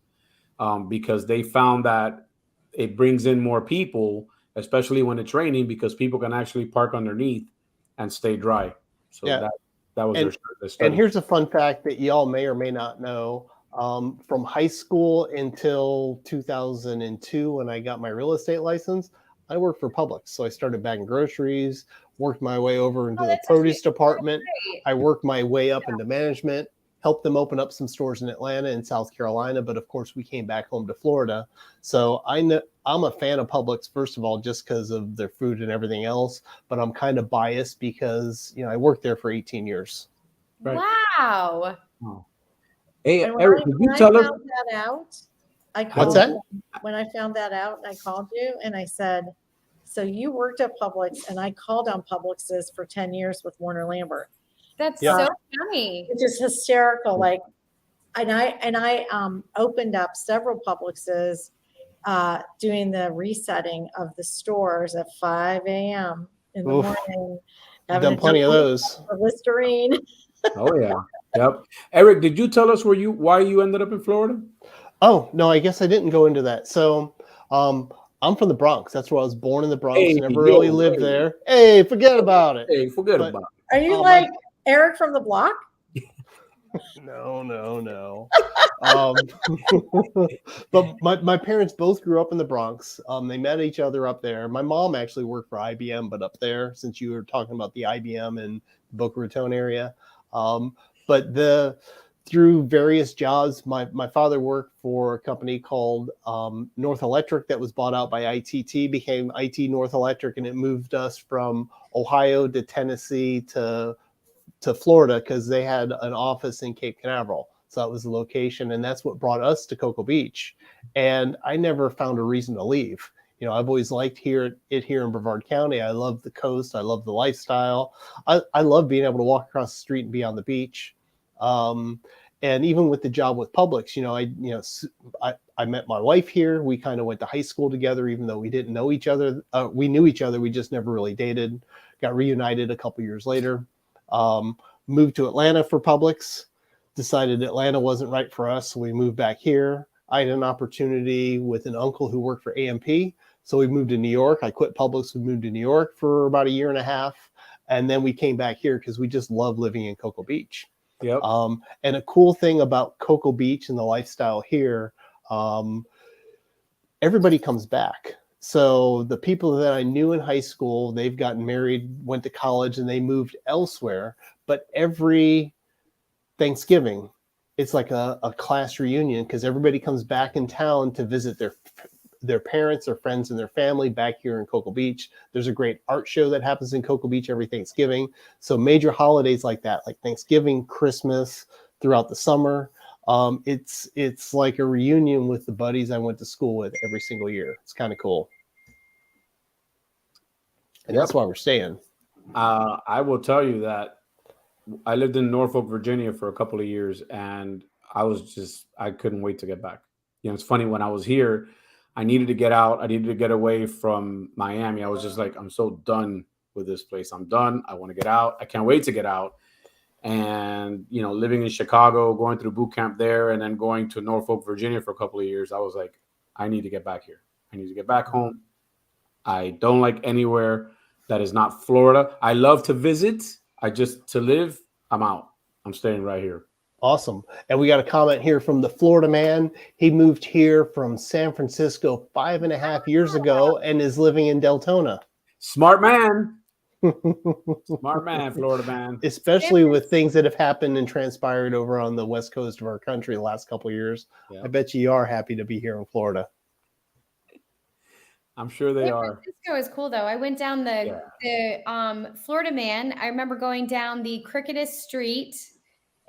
because they found that it brings in more people, especially when it's raining, because people can actually park underneath and stay dry. So that was their study. And here's a fun fact that y'all may or may not know. From high school until 2002, when I got my real estate license, I worked for Publix. So I started bagging groceries, worked my way over into the produce department. I worked my way up into management, helped them open up some stores in Atlanta and South Carolina. But of course, we came back home to Florida. So I'm a fan of Publix, first of all, just because of their food and everything else. But I'm kind of biased because, I worked there for 18 years. Right. Wow. Oh. Hey, And Eric, did you tell us? What's that? When I found that out, I called you and I said, so you worked at Publix, and I called on Publix's for 10 years with Warner Lambert. That's so funny. It's just hysterical. Like, and I opened up several Publix's doing the resetting of the stores at 5 a.m. in the morning. I've done plenty of those. Listerine. Oh yeah. Yep. Eric, did you tell us why you ended up in Florida? Oh, no, I guess I didn't go into that. So I'm from the Bronx. That's where I was born, in the Bronx. Never really lived there. Hey, forget about it. Hey, forget about it. Are you like Eric from the block? No. But my parents both grew up in the Bronx. They met each other up there. My mom actually worked for IBM, but up there, since you were talking about the IBM in the Boca Raton area. But through various jobs, my father worked for a company called North Electric that was bought out by ITT, became IT North Electric, and it moved us from Ohio to Tennessee to Florida because they had an office in Cape Canaveral. So that was the location, and that's what brought us to Cocoa Beach. And I never found a reason to leave. I've always liked it here in Brevard County. I love the coast. I love the lifestyle. I love being able to walk across the street and be on the beach. And even with the job with Publix, I met my wife here. We kind of went to high school together, even though we didn't know each other. We knew each other. We just never really dated. Got reunited a couple years later. Moved to Atlanta for Publix. Decided Atlanta wasn't right for us, so we moved back here. I had an opportunity with an uncle who worked for AMP, so we moved to New York. I quit Publix. We moved to New York for about a year and a half, and then we came back here because we just love living in Cocoa Beach. Yep. And a cool thing about Cocoa Beach and the lifestyle here, everybody comes back. So the people that I knew in high school, they've gotten married, went to college, and they moved elsewhere. But every Thanksgiving, it's like a class reunion because everybody comes back in town to visit their parents, their friends, and their family back here in Cocoa Beach. There's a great art show that happens in Cocoa Beach every Thanksgiving. So major holidays like that, like Thanksgiving, Christmas, throughout the summer, it's like a reunion with the buddies I went to school with every single year. It's kind of cool. And that's why we're staying. I will tell you that I lived in Norfolk, Virginia for a couple of years, and I couldn't wait to get back. It's funny, when I was here, I needed to get out. I needed to get away from Miami. I was just like, I'm so done with this place. I'm done. I want to get out. I can't wait to get out. And, you know, living in Chicago, going through boot camp there, and then going to Norfolk, Virginia for a couple of years, I was like, I need to get back here. I need to get back home. I don't like anywhere that is not Florida. I love to visit. To live, I'm out. I'm staying right here. Awesome. And we got a comment here from the Florida man. He moved here from San Francisco 5.5 years ago and is living in Deltona. Smart man. Smart man, Florida man. Especially with things that have happened and transpired over on the west coast of our country the last couple of years. Yeah. I bet you are happy to be here in Florida. I'm sure they are. San Francisco is cool, though. I went down the Florida man. I remember going down the cricketed street,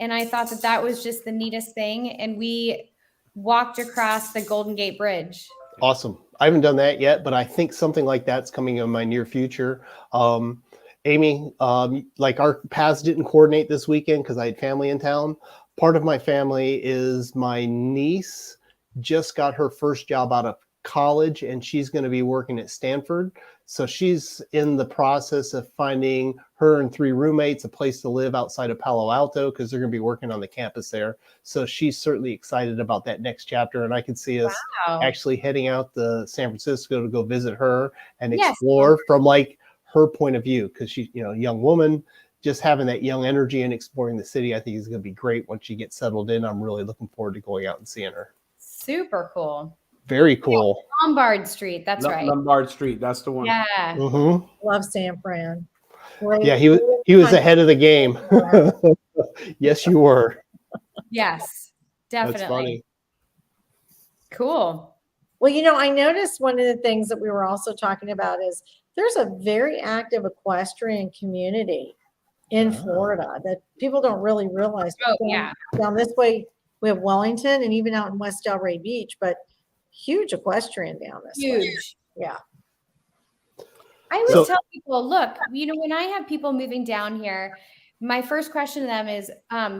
and I thought that was just the neatest thing. And we walked across the Golden Gate Bridge. Awesome. I haven't done that yet, but I think something like that's coming in my near future. Aimee, like our paths didn't coordinate this weekend because I had family in town. Part of my family is my niece just got her first job out of college, and she's going to be working at Stanford. So she's in the process of finding her and 3 roommates a place to live outside of Palo Alto because they're going to be working on the campus there. So she's certainly excited about that next chapter, and I can see us actually heading out to San Francisco to go visit her and explore from like her point of view, because she's, you know, a young woman, just having that young energy and exploring the city. I think is going to be great once she gets settled in. I'm really looking forward to going out and seeing her. Super cool. Very cool. Lombard Street. That's right. Lombard Street. That's the one. Yeah. Mm-hmm. Love San Fran. Yeah, he was ahead of the game. Yes, you were. Yes, definitely. That's funny. Cool. Well, you know, I noticed one of the things that we were also talking about is there's a very active equestrian community in Florida that people don't really realize. Oh, yeah. Down this way, we have Wellington, and even out in West Delray Beach, but huge equestrian down this way. Huge. Yeah. I always tell people, look, you know, when I have people moving down here, my first question to them is,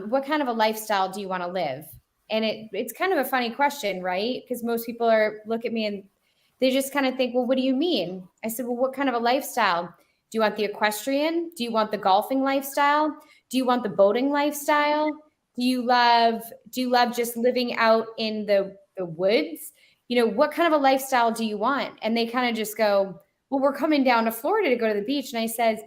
what kind of a lifestyle do you want to live? And it's kind of a funny question, right? Because most people look at me and they just kind of think, well, what do you mean? I said, well, what kind of a lifestyle? Do you want the equestrian? Do you want the golfing lifestyle? Do you want the boating lifestyle? Do you love just living out in the woods? You know, what kind of a lifestyle do you want? And they kind of just go, well, we're coming down to Florida to go to the beach. And I said,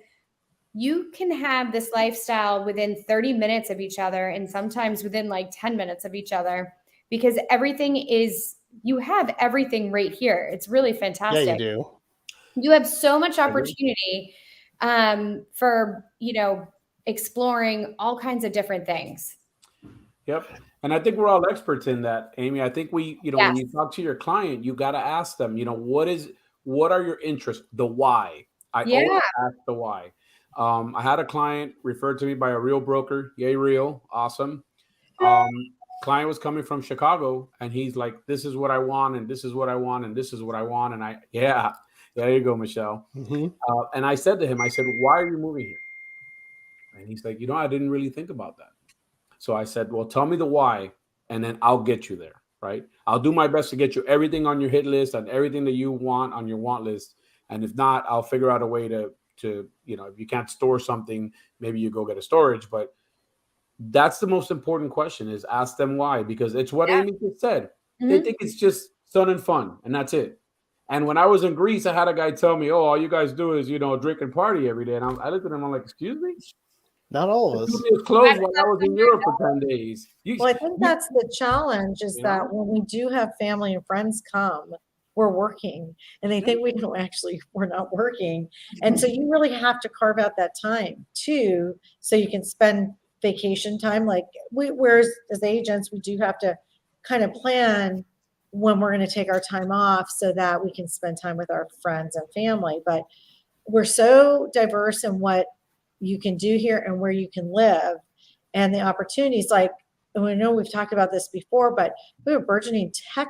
you can have this lifestyle within 30 minutes of each other, and sometimes within like 10 minutes of each other, because you have everything right here. It's really fantastic. Yeah, you do. You have so much opportunity for, you know, exploring all kinds of different things. Yep. And I think we're all experts in that, Aimee. I think when you talk to your client, you got to ask them, you know, what are your interests? The why. I always ask the why. I had a client referred to me by a real broker. Yay, real. Awesome. Client was coming from Chicago, and he's like, this is what I want, and this is what I want, and this is what I want. And there you go, Michele. Mm-hmm. And I said to him, why are you moving here? And he's like, you know, I didn't really think about that. So I said, well, tell me the why, and then I'll get you there, right? I'll do my best to get you everything on your hit list and everything that you want on your want list. And if not, I'll figure out a way to you know, if you can't store something, maybe you go get a storage. But that's the most important question, is ask them why, because it's what Aimee just said. Mm-hmm. They think it's just sun and fun, and that's it. And when I was in Greece, I had a guy tell me, oh, all you guys do is, you know, drink and party every day. And I looked at him, I'm like, excuse me? Not all of us. It was closed while I was in Europe for 10 days. Well, I think that's the challenge, is that when we do have family and friends come, we're working, and they think we're not working. And so you really have to carve out that time too, so you can spend vacation time. Like whereas as agents, we do have to kind of plan when we're going to take our time off so that we can spend time with our friends and family. But we're so diverse in what you can do here and where you can live, and the opportunities. Like, and I know we've talked about this before, but we have a burgeoning tech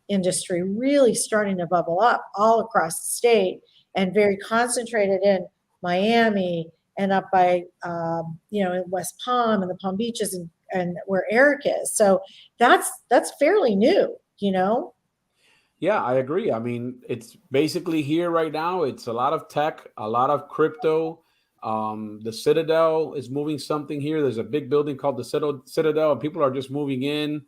industry really starting to bubble up all across the state, and very concentrated in Miami and up by in West Palm and the Palm Beaches and where Eric is. So that's fairly new, you know. Yeah, I agree. I mean, it's basically here right now. It's a lot of tech, a lot of crypto. The Citadel is moving something here. There's a big building called the Citadel, and people are just moving in.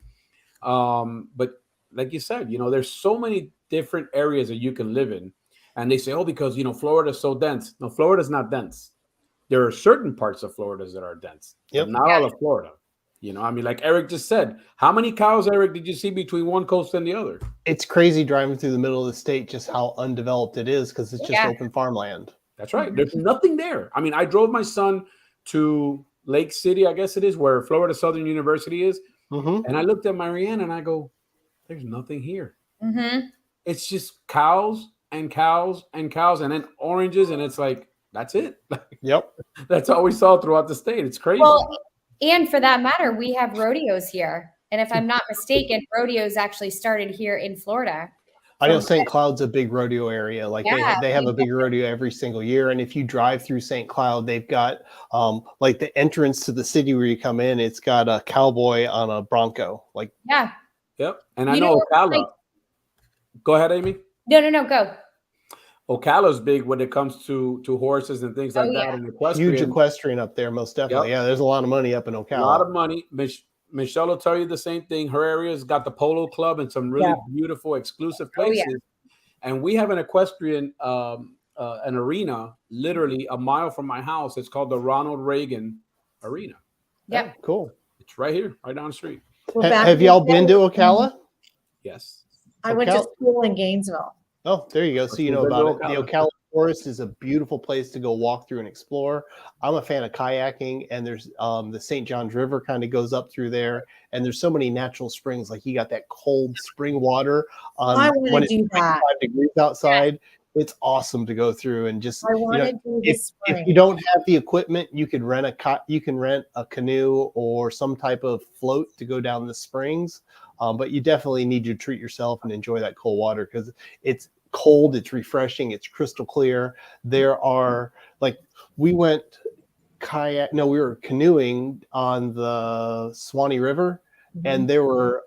But like you said, there's so many different areas that you can live in. And they say, oh, because, Florida's so dense. No, Florida's not dense. There are certain parts of Florida that are dense, but not all of Florida. I mean, like Eric just said, how many cows, Eric, did you see between one coast and the other? It's crazy driving through the middle of the state, just how undeveloped it is because it's just open farmland. That's right. There's nothing there. I mean, I drove my son to Lake City, I guess it is, where Florida Southern University is. Mm-hmm. And I looked at Marianne and I go, there's nothing here. Mm-hmm. It's just cows and cows and cows and then oranges. And it's like, that's it. Yep. That's all we saw throughout the state. It's crazy. Well, and for that matter, we have rodeos here. And if I'm not mistaken, rodeos actually started here in Florida. I know St. Cloud's a big rodeo area. Like they have a big rodeo every single year. And if you drive through St. Cloud, they've got like the entrance to the city where you come in, it's got a cowboy on a Bronco. Like Yep. And I know Ocala. Go ahead, Aimee. No, go. Ocala's big when it comes to horses and things like that. And equestrian. Huge equestrian up there, most definitely. Yep. Yeah, there's a lot of money up in Ocala. A lot of money. Michele will tell you the same thing. Her area's got the Polo Club and some really beautiful exclusive places. And we have an equestrian, an arena, literally a mile from my house. It's called the Ronald Reagan Arena. Yeah, cool. It's right here, right down the street. Have y'all been to Ocala? Yes. I went to school in Gainesville. Oh, there you go. So you know about it. The Ocala Forest is a beautiful place to go walk through and explore. I'm a fan of kayaking, and there's the St. Johns River kind of goes up through there, and there's so many natural springs. Like you got that cold spring water I when it's 25 degrees outside. It's awesome to go through and just if you don't have the equipment, you can rent a canoe or some type of float to go down the springs. But you definitely need to treat yourself and enjoy that cold water because it's cold, it's refreshing, it's crystal clear. There are we went we were canoeing on the Swanee River, and there were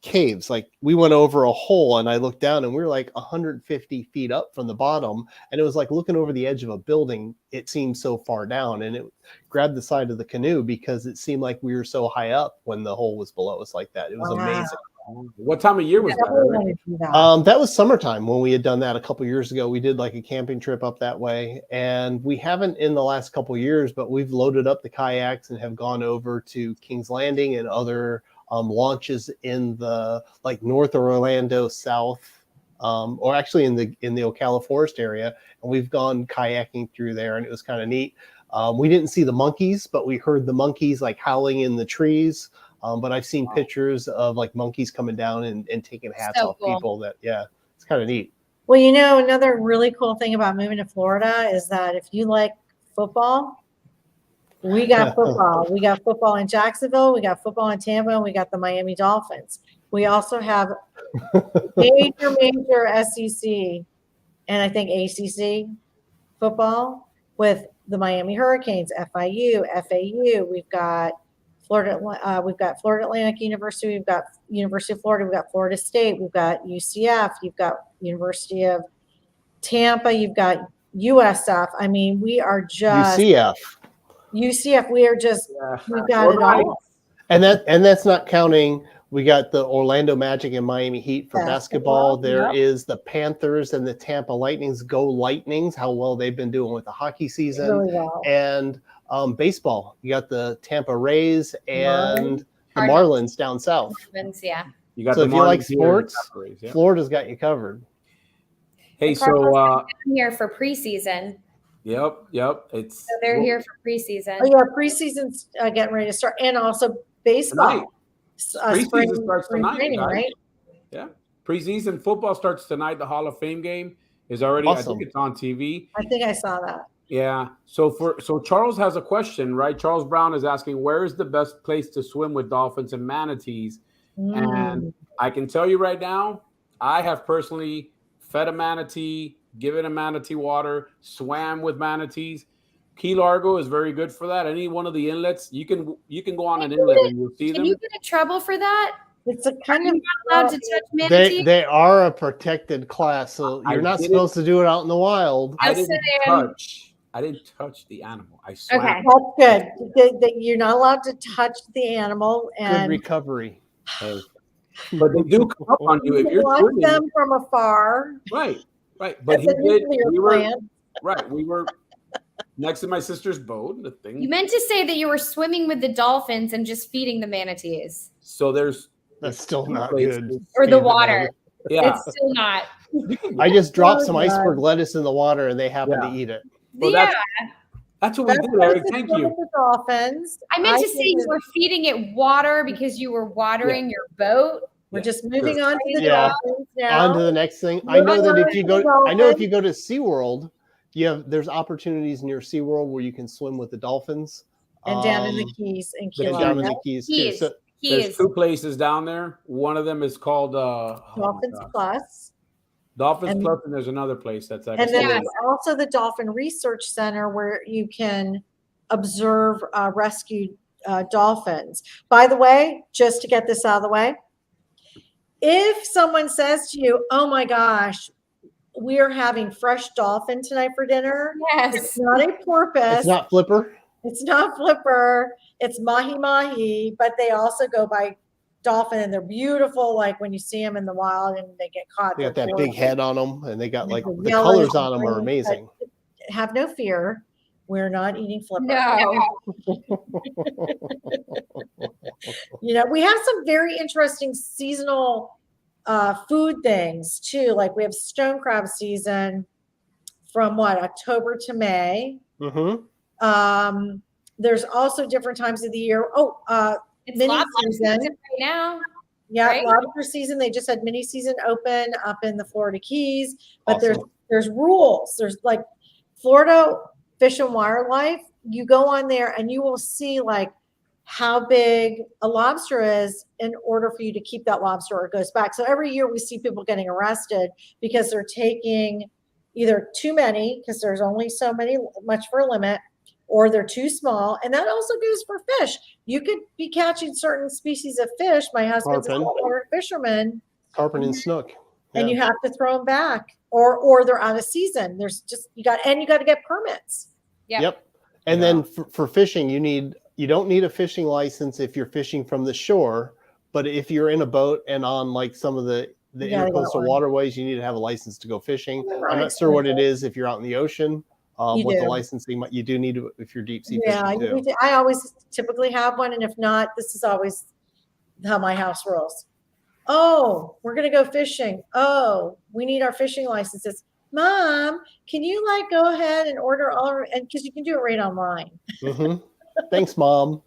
caves. Like we went over a hole and I looked down and we were like 150 feet up from the bottom, and it was like looking over the edge of a building. It seemed so far down, and it grabbed the side of the canoe because it seemed like we were so high up when the hole was below us like that. It was amazing. What time of year was that? That was summertime when we had done that a couple years ago. We did like a camping trip up that way, and we haven't in the last couple of years, but we've loaded up the kayaks and have gone over to King's Landing and other launches in the north of Orlando, south, or actually in the Ocala Forest area, and we've gone kayaking through there, and it was kind of neat. We didn't see the monkeys, but we heard the monkeys howling in the trees. But I've seen pictures of monkeys coming down and taking hats off people. It's kind of neat. Well, another really cool thing about moving to Florida is that if you like football, we got football. We got football in Jacksonville. We got football in Tampa. And we got the Miami Dolphins. We also have major SEC and I think ACC football with the Miami Hurricanes, FIU, FAU. We've got Florida Atlantic University, we've got University of Florida, we've got Florida State, we've got UCF, you've got University of Tampa, you've got USF. I mean, we are just UCF. We are just we've got it all. And that's not counting. We got the Orlando Magic and Miami Heat for basketball. There is the Panthers and the Tampa Lightnings. Go Lightnings! How well they've been doing with the hockey season. Really well. And baseball. You got the Tampa Rays and the Marlins down south. You got so if you like sports, Florida's got you covered. Hey, so here for preseason. Yep. So they're here for preseason. Oh yeah, preseason's getting ready to start, and also baseball. Preseason starts tonight, training, right? Yeah, preseason football starts tonight. The Hall of Fame game is already. Awesome. I think it's on TV. I think I saw that. Yeah. So Charles has a question, right? Charles Brown is asking, where is the best place to swim with dolphins and manatees? And I can tell you right now, I have personally fed a manatee, given a manatee water, swam with manatees. Key Largo is very good for that. Any one of the inlets, you can go on an inlet and you'll see them. Can you get in trouble for that? It's a kind of Allowed to touch manatees? They are a protected class, so you're not supposed to do it out in the wild. I didn't touch the animal. I swam. Okay. That's good. That you're not allowed to touch the animal, Good and recovery. But they do come up on you if you're watch swimming. them from afar. Right. But That's a nuclear we were next to my sister's boat. The thing. You meant to say that you were swimming with the dolphins and just feeding the manatees. So that's still not places. good. Or the water. Yeah. It's still not. I just dropped some iceberg lettuce in the water and they happen to eat it. Well, that's what we did, Eric. Thank you. The dolphins. I meant to say you were feeding it water because you were watering your boat. We're just moving on to the dolphins now. On to the next thing. I know that if you go to SeaWorld, there's opportunities near SeaWorld where you can swim with the dolphins. And down in the Keys and Key down in the Keys too. So there's 2 places down there. One of them is called Dolphins Plus. Dolphins Plus, and there's another place that's actually. And then there's also the Dolphin Research Center where you can observe rescued dolphins. By the way, just to get this out of the way, if someone says to you, "Oh my gosh, we are having fresh dolphin tonight for dinner," it's not a porpoise. It's not flipper. It's not flipper. It's mahi-mahi, but they also go by dolphin, and they're beautiful. Like when you see them in the wild and they get caught. They got that big head on them, and they got like the yellow colors on them are amazing. Have no fear. We're not eating flipper. No. We have some very interesting seasonal food things too. Like we have stone crab season from October to May. There's also different times of the year. It's mini lobster season right now. Yeah, right? lobster season. They just had mini season open up in the Florida Keys. But Awesome. there's rules. There's like Florida Fish and Wildlife. You go on there and you will see like how big a lobster is in order for you to keep that lobster or it goes back. So every year we see people getting arrested because they're taking either too many, because there's only so much for a limit, or they're too small. And that also goes for fish. You could be catching certain species of fish. My husband's a saltwater fisherman. Carpin and snook. And you have to throw them back, or they're out of season. There's just you got to get permits. Yep. And then for fishing, you don't need a fishing license if you're fishing from the shore, but if you're in a boat and on like some of the intercoastal waterways, you need to have a license to go fishing. I'm not sure what it is if you're out in the ocean. What the licensing you do need to, if you're deep sea fishing too. I always typically have one, and if not, this is always how my house rolls. Oh, we're gonna go fishing. Oh, we need our fishing licenses. Mom, can you go ahead and order and because you can do it right online. Mm-hmm. Thanks, Mom.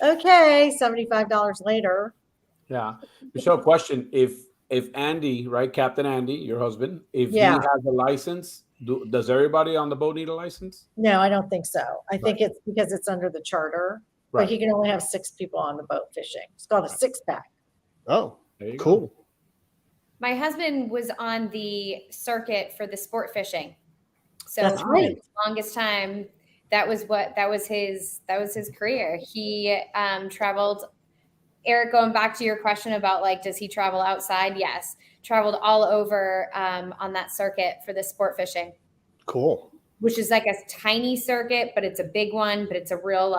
Okay, $75 later. Yeah, Michelle, question: If Andy, right, Captain Andy, your husband, if he has a license, does everybody on the boat need a license? No, I don't think so. I think it's because it's under the charter, but he can only have 6 people on the boat fishing. It's called a 6-pack. Oh, cool. Go. My husband was on the circuit for the sport fishing. So that's right. For the longest time, that was his career. He traveled. Eric, going back to your question about does he travel outside? Yes. Traveled all over on that circuit for the sport fishing. Cool. Which is like a tiny circuit, but it's a big one, but it's a real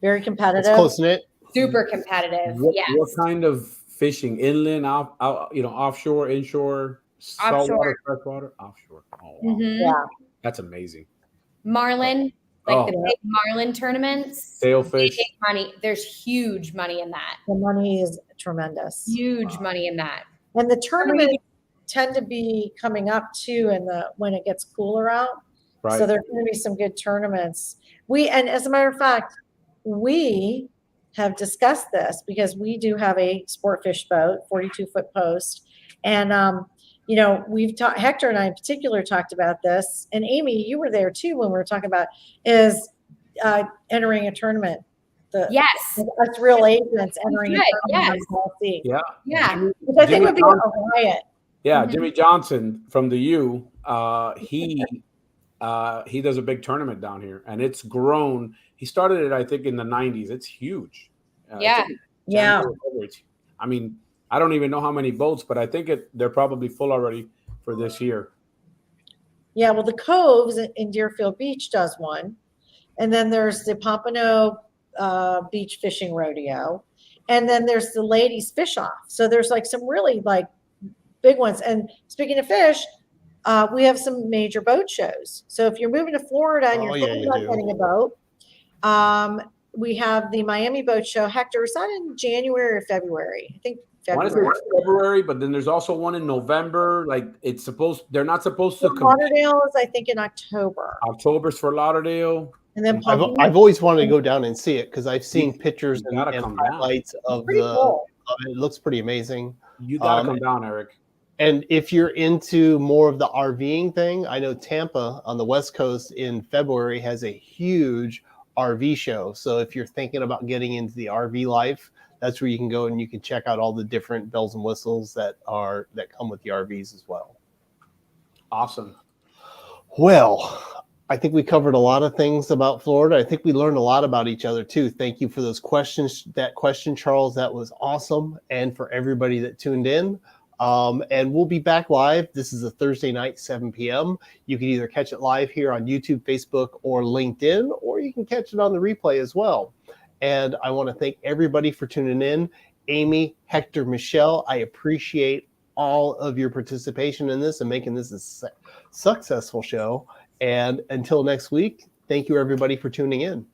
very competitive. It's close knit. Super competitive. What kind of fishing? Inland, offshore, inshore, saltwater, freshwater, offshore. Oh, wow. Mm-hmm. Yeah, that's amazing. Marlin, the big marlin tournaments. Sailfish. Big money. There's huge money in that. The money is tremendous. Huge money in that. And the tournaments tend to be coming up too, when it gets cooler out. Right. So there's going to be some good tournaments. And as a matter of fact, we have discussed this because we do have a sport fish boat, 42-foot post, and we've talked. Hector and I in particular talked about this, and Aimee, you were there too when we were talking about entering a tournament. Yes, us real agents entering a tournament. Yes. Yeah. Which I think would be a riot. Yeah, mm-hmm. Jimmy Johnson from the U. He does a big tournament down here, and it's grown. He started it, I think, in the 90s. It's huge. Yeah. I mean, I don't even know how many boats, but I think they're probably full already for this year. Yeah, well, the Coves in Deerfield Beach does one. And then there's the Pompano Beach Fishing Rodeo. And then there's the Ladies Fish Off. So there's like some really like big ones. And speaking of fish, we have some major boat shows. So if you're moving to Florida and you're thinking about getting a boat, we have the Miami Boat Show. Hector, is that in January or February? I think February. I want to say February, but then there's also one in November. Like they're not supposed to. Lauderdale is, I think, in October. October's for Lauderdale. And then I've always wanted to go down and see it because I've seen pictures and highlights of cool. it looks pretty amazing. You gotta come down, Eric. And if you're into more of the RVing thing, I know Tampa on the West Coast in February has a huge RV show. So if you're thinking about getting into the RV life, that's where you can go and you can check out all the different bells and whistles that come with the RVs as well. Awesome. Well, I think we covered a lot of things about Florida. I think we learned a lot about each other too. Thank you for those questions. That question, Charles, that was awesome. And for everybody that tuned in. And we'll be back live. This is a Thursday night, 7 p.m. You can either catch it live here on YouTube, Facebook, or LinkedIn, or you can catch it on the replay as well. And I want to thank everybody for tuning in. Aimee, Hector, Michele, I appreciate all of your participation in this and making this a successful show. And until next week, thank you everybody for tuning in.